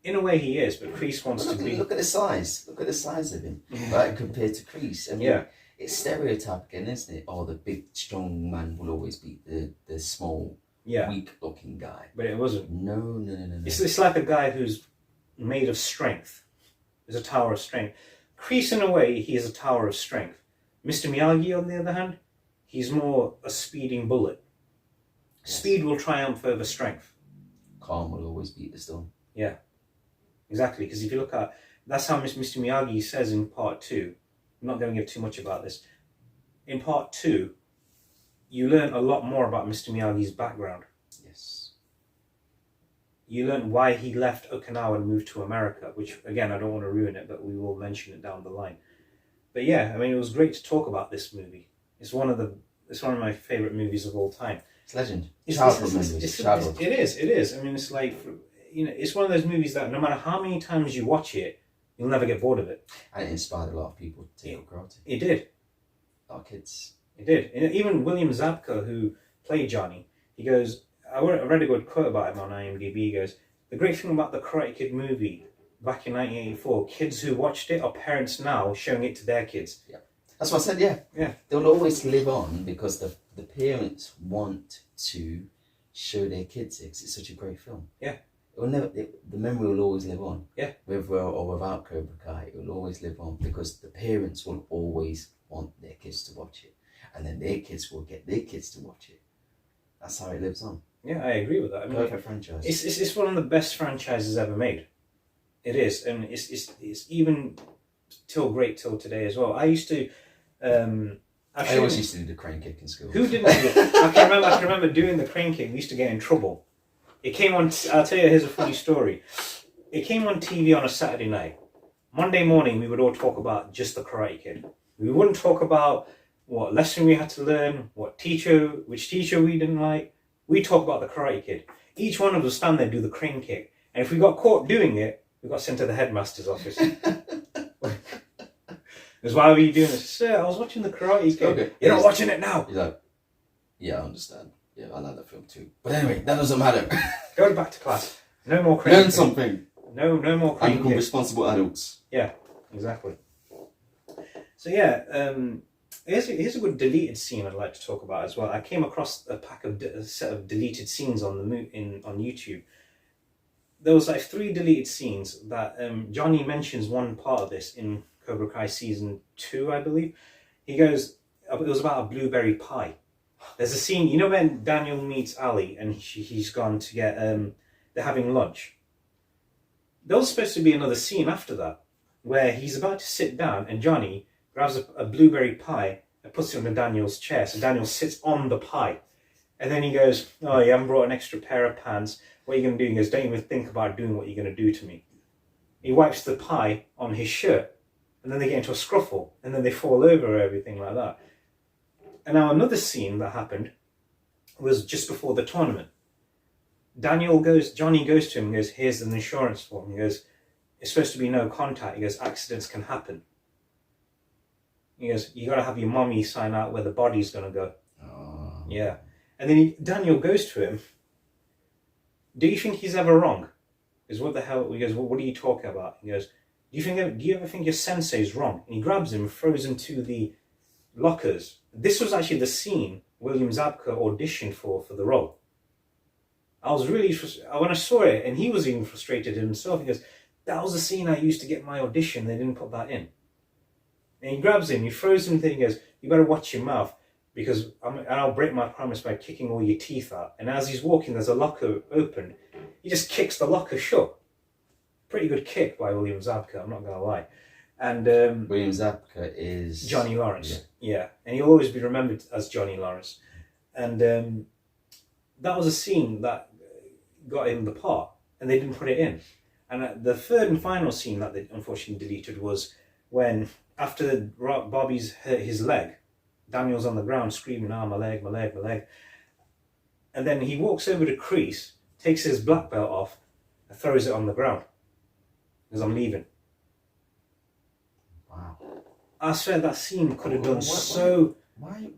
A: In a way, he is. But Kreese wants to be.
B: Look at the size. Look at the size of him, right? Compared to Kreese. I mean, it's stereotypical, isn't it? Oh, the big, strong man will always beat the small, weak-looking guy.
A: But it wasn't.
B: No.
A: It's like a guy who's made of strength. There's a tower of strength. Kreese, in a way, he is a tower of strength. Mr. Miyagi, on the other hand, he's more a speeding bullet. Yes. Speed will triumph over strength.
B: Calm will always beat the storm.
A: Yeah, exactly. Because if you look at, that's how Mr. Miyagi says in part 2. I'm not going to give too much about this. In part 2, you learn a lot more about Mr. Miyagi's background.
B: Yes.
A: You learn why he left Okinawa and moved to America, which, again, I don't want to ruin it, but we will mention it down the line. But yeah, I mean, it was great to talk about this movie. It's one of my favourite movies of all time.
B: It's legend.
A: It is. I mean, it's like, it's one of those movies that no matter how many times you watch it, you'll never get bored of it.
B: And it inspired a lot of people to take up karate.
A: It did.
B: A lot of kids.
A: It did. And even William Zabka, who played Johnny, he goes, I read a good quote about him on IMDb. He goes, the great thing about the Karate Kid movie back in 1984, kids who watched it are parents now showing it to their kids.
B: Yeah. That's what I said, yeah. They'll always live on because the parents want to show their kids it 'cause it's such a great film.
A: Yeah.
B: The memory will always live on.
A: Yeah.
B: With or without Cobra Kai, it will always live on because the parents will always want their kids to watch it. And then their kids will get their kids to watch it. That's how it lives on.
A: Yeah, I agree with that. I mean,
B: perfect franchise.
A: It's one of the best franchises ever made. It is, and it's even great till today as well. I used to.
B: I always used to do the crane kick in school.
A: Who didn't do it? I can remember doing the crane kick. We used to get in trouble. It came on. I'll tell you. Here's a funny story. It came on TV on a Saturday night. Monday morning, we would all talk about just the Karate Kid. We wouldn't talk about what lesson we had to learn, which teacher we didn't like. We talk about the Karate Kid. Each one of us stand there and do the crane kick. And if we got caught doing it, we got sent to the headmaster's office. Because why were you doing this? Sir, I was watching the Karate Kid. Okay. You're not watching it now.
B: He's like, yeah, I understand. Yeah, I like that film too. But anyway, that doesn't matter.
A: Go back to class. No more crane
B: Learn
A: kick.
B: something.
A: No more crane
B: and become responsible adults.
A: Yeah, exactly. So yeah, here's a good deleted scene I'd like to talk about as well. I came across a set of deleted scenes on YouTube. There was like 3 deleted scenes that Johnny mentions one part of this in Cobra Kai season 2, I believe. He goes, it was about a blueberry pie. There's a scene, when Daniel meets Ali and he's gone to get, they're having lunch. There was supposed to be another scene after that where he's about to sit down and Johnny grabs a blueberry pie and puts it under Daniel's chair. So Daniel sits on the pie. And then he goes, oh, you haven't brought an extra pair of pants. What are you going to do? He goes, don't even think about doing what you're going to do to me. He wipes the pie on his shirt. And then they get into a scruffle. And then they fall over or everything like that. And now another scene that happened was just before the tournament. Johnny goes to him and goes, here's an insurance form. He goes, it's supposed to be no contact. He goes, accidents can happen. He goes, you got to have your mommy sign out where the body's going to go.
B: Oh.
A: Yeah. And then Daniel goes to him. Do you think he's ever wrong? He goes, what the hell? He goes, well, what are you talking about? He goes, do you ever think your sensei's wrong? And he grabs him, throws him to the lockers. This was actually the scene William Zabka auditioned for the role. I was really, when I saw it, and he was even frustrated himself, he goes, that was the scene I used to get my audition, they didn't put that in. And he grabs him, he throws him there, he goes, you better watch your mouth, because I'll break my promise by kicking all your teeth out. And as he's walking, there's a locker open. He just kicks the locker shut. Pretty good kick by William Zabka, I'm not going to lie. And
B: William Zabka is...
A: Johnny Lawrence, yeah. And he'll always be remembered as Johnny Lawrence. And that was a scene that got him the part, and they didn't put it in. And the third and final scene that they unfortunately deleted was when, after Bobby's hurt his leg, Daniel's on the ground screaming, "Ah, my leg, my leg, my leg." And then he walks over to Kreese, takes his black belt off, and throws it on the ground. Because I'm leaving.
B: Wow.
A: I swear that scene could have done
B: Why?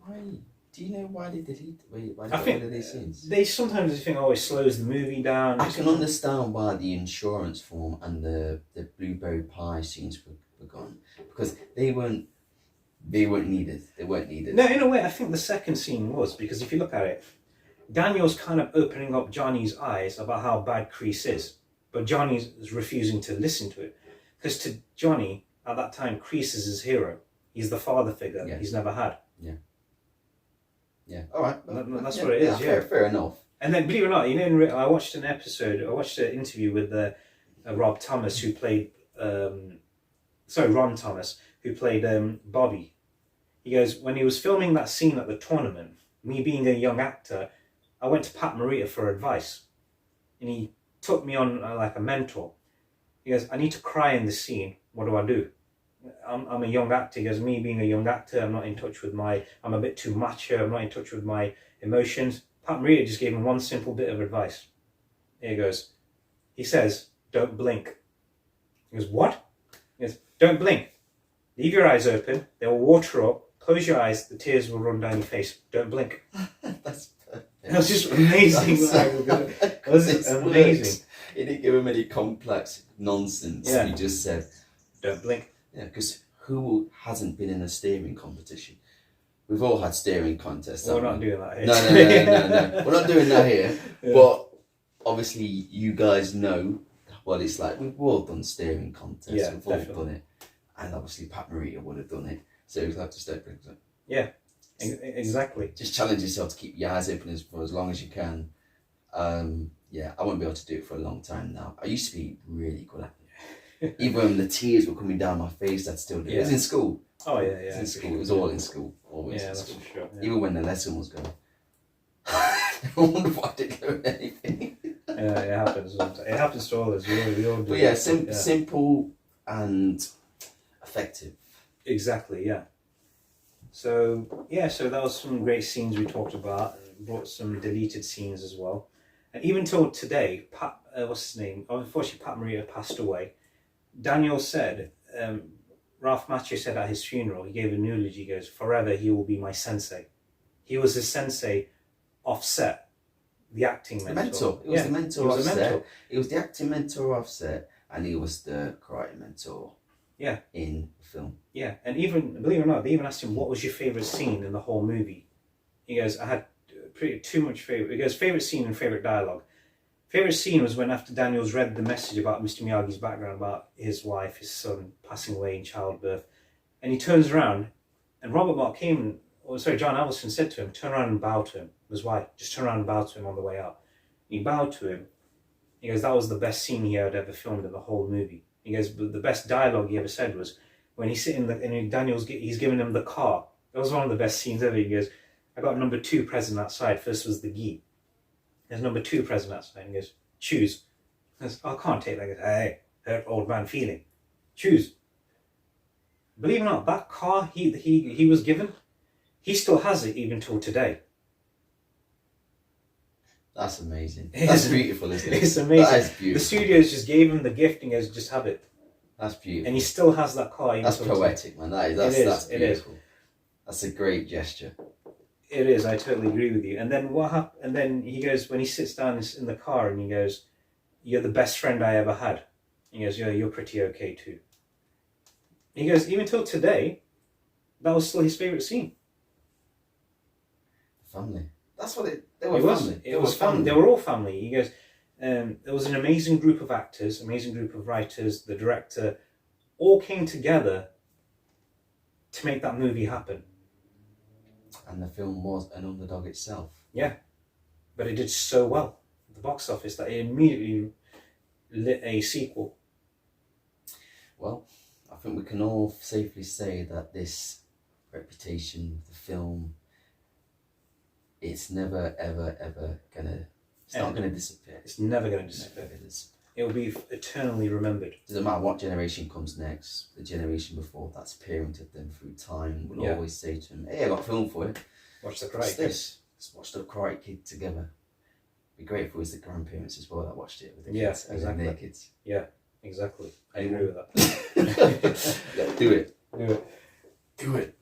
B: Do you know why they delete? Why
A: I
B: they
A: think
B: all of these scenes?
A: they sometimes think, oh, it slows the movie down.
B: I can understand why the insurance form and the blueberry pie scenes were gone, because they weren't needed. They weren't needed.
A: No, in a way, I think the second scene was, because if you look at it, Daniel's kind of opening up Johnny's eyes about how bad Kreese is, but Johnny's refusing to listen to it, because to Johnny at that time, Kreese is his hero. He's the father figure he's never had.
B: Yeah. All right.
A: That's what it is. Yeah.
B: Fair enough.
A: And then, believe it or not, I watched an interview with Rob Thomas, who played, Ron Thomas, who played Bobby. He goes, when he was filming that scene at the tournament, me being a young actor, I went to Pat Morita for advice. And he took me on like a mentor. He goes, I need to cry in this scene. What do I do? I'm a young actor. He goes, me being a young actor, I'm not in touch with I'm a bit too macho. I'm not in touch with my emotions. Pat Morita just gave him one simple bit of advice. Here he goes. He says, don't blink. He goes, what? He goes, don't blink. Leave your eyes open. They will water up. Close your eyes. The tears will run down your face. Don't blink.
B: That's perfect.
A: That was just amazing. It was amazing.
B: He didn't give him any complex nonsense.
A: Yeah.
B: He just said,
A: don't blink.
B: Yeah, because who hasn't been in a steering competition? We've all had steering contests.
A: We're not doing that here.
B: No. We're not doing that here.
A: Yeah.
B: But obviously, you guys know what it's like. We've all done steering contests.
A: Yeah,
B: We've all
A: definitely.
B: done it. And obviously, Pat Morita would have done it. So he's like to step in.
A: Yeah, exactly.
B: Just challenge yourself to keep your eyes open for as long as you can. Yeah, I won't be able to do it for a long time now. I used to be really good at it. Even when the tears were coming down my face, I'd still do it. It was in school.
A: Oh, yeah.
B: It was in school. It was all in school. Always
A: Yeah,
B: in
A: that's
B: school.
A: for sure. Yeah.
B: Even when the lesson was going. I wonder why I didn't learn anything.
A: Yeah, it happens. It happens to all of us. We all do.
B: But yeah, simple and effective.
A: Exactly, yeah. So that was some great scenes we talked about, and brought some deleted scenes as well. And even till today, Pat, what's his name? Unfortunately, Pat Morita passed away. Daniel said, Ralph Macchio said at his funeral, he gave a eulogy, he goes, forever he will be my sensei. He was his sensei off set, the acting mentor.
B: He was the mentor
A: he was
B: off
A: a mentor.
B: set. He was the acting mentor off set, and he was the karate mentor in the film.
A: Yeah, and even, believe it or not, they even asked him, what was your favourite scene in the whole movie? He goes, I had too much favourite. He goes, favourite scene and favourite dialogue. Favourite scene was when after Daniel's read the message about Mr. Miyagi's background, about his wife, his son passing away in childbirth, and he turns around, and John Avildsen said to him, turn around and bow to him. His wife, just turn around and bow to him on the way out. He bowed to him. He goes, that was the best scene he had ever filmed in the whole movie. He goes, but the best dialogue he ever said was when he's sitting and he's giving him the car. That was one of the best scenes ever. He goes, I got number 2 present outside. First was the gi. There's number 2 present outside. And he goes, choose. He goes, I can't take that. He goes, hey, hurt old man feeling. Choose. Believe it or not, that car he was given, he still has it even till today.
B: That's amazing. That's beautiful, isn't it?
A: It's amazing.
B: That is beautiful.
A: The studios just gave him the gift and goes, just have it.
B: That's beautiful.
A: And he still has that car.
B: That's poetic, man. That's beautiful.
A: It is.
B: That's a great gesture.
A: It is. I totally agree with you. And then what happened? And then he goes, when he sits down in the car, and he goes, "You're the best friend I ever had." He goes, "Yeah, you're pretty okay too." He goes, even till today, that was still his favorite scene.
B: Family. That's what they were. Family.
A: It was family. They were all family. He goes, there was an amazing group of actors, amazing group of writers, the director, all came together to make that movie happen.
B: And the film was an underdog itself.
A: Yeah, but it did so well at the box office that it immediately lit a sequel.
B: Well, I think we can all safely say that this reputation, the film, it's never, ever, ever gonna. It's not gonna disappear.
A: It's never going to disappear. It will be eternally remembered.
B: Doesn't matter what generation comes next. The generation before that's parent of them through time will always say to them, "Hey, I got a film for you.
A: Watch the
B: What's
A: Karate Kid.
B: this? Let's watch the Karate Kid together." Be great if it was the grandparents as well that watched it with the kids and their kids.
A: Yeah, exactly. I agree with that.
B: Yeah, do it.
A: Do it.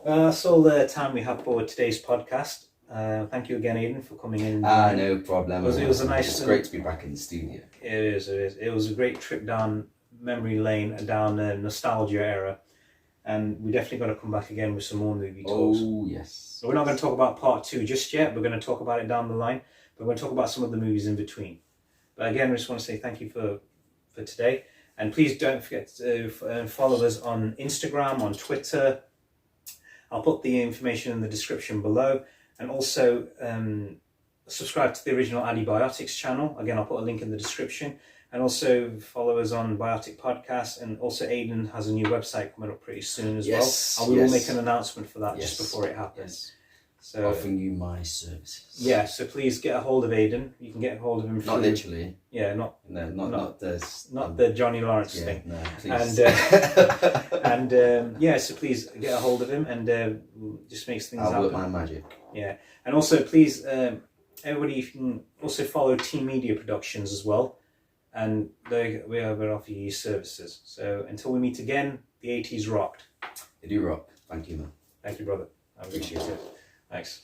A: That's all the time we have for today's podcast. Thank you again, Aiden, for coming in.
B: No problem.
A: It was a nice.
B: It's great to be back in the studio.
A: It is. It was a great trip down memory lane and down the nostalgia era, and we definitely got to come back again with some more movie talks.
B: Oh yes.
A: So we're not going to talk about part 2 just yet. We're going to talk about it down the line, but we're going to talk about some of the movies in between. But again, I just want to say thank you for today, and please don't forget to follow us on Instagram, on Twitter. I'll put the information in the description below. And also subscribe to the original Addi Biotics channel. Again, I'll put a link in the description. And also follow us on Biotic Podcast. And also Aiden has a new website coming up pretty soon as well. And we will make an announcement for that just before it happens. So
B: offering you my services.
A: Yeah, so please get a hold of Aiden. You can get a hold of him.
B: Not literally.
A: Yeah, not the Johnny Lawrence thing.
B: No, please.
A: And yeah, so please get a hold of him and just makes things happen.
B: I'll work my magic.
A: Yeah, and also please, everybody, you can also follow Team Media Productions as well, and we are going to offer you services. So until we meet again, the 80s rocked.
B: They do rock. Thank you, man.
A: Thank you, brother. I appreciate it. Thanks.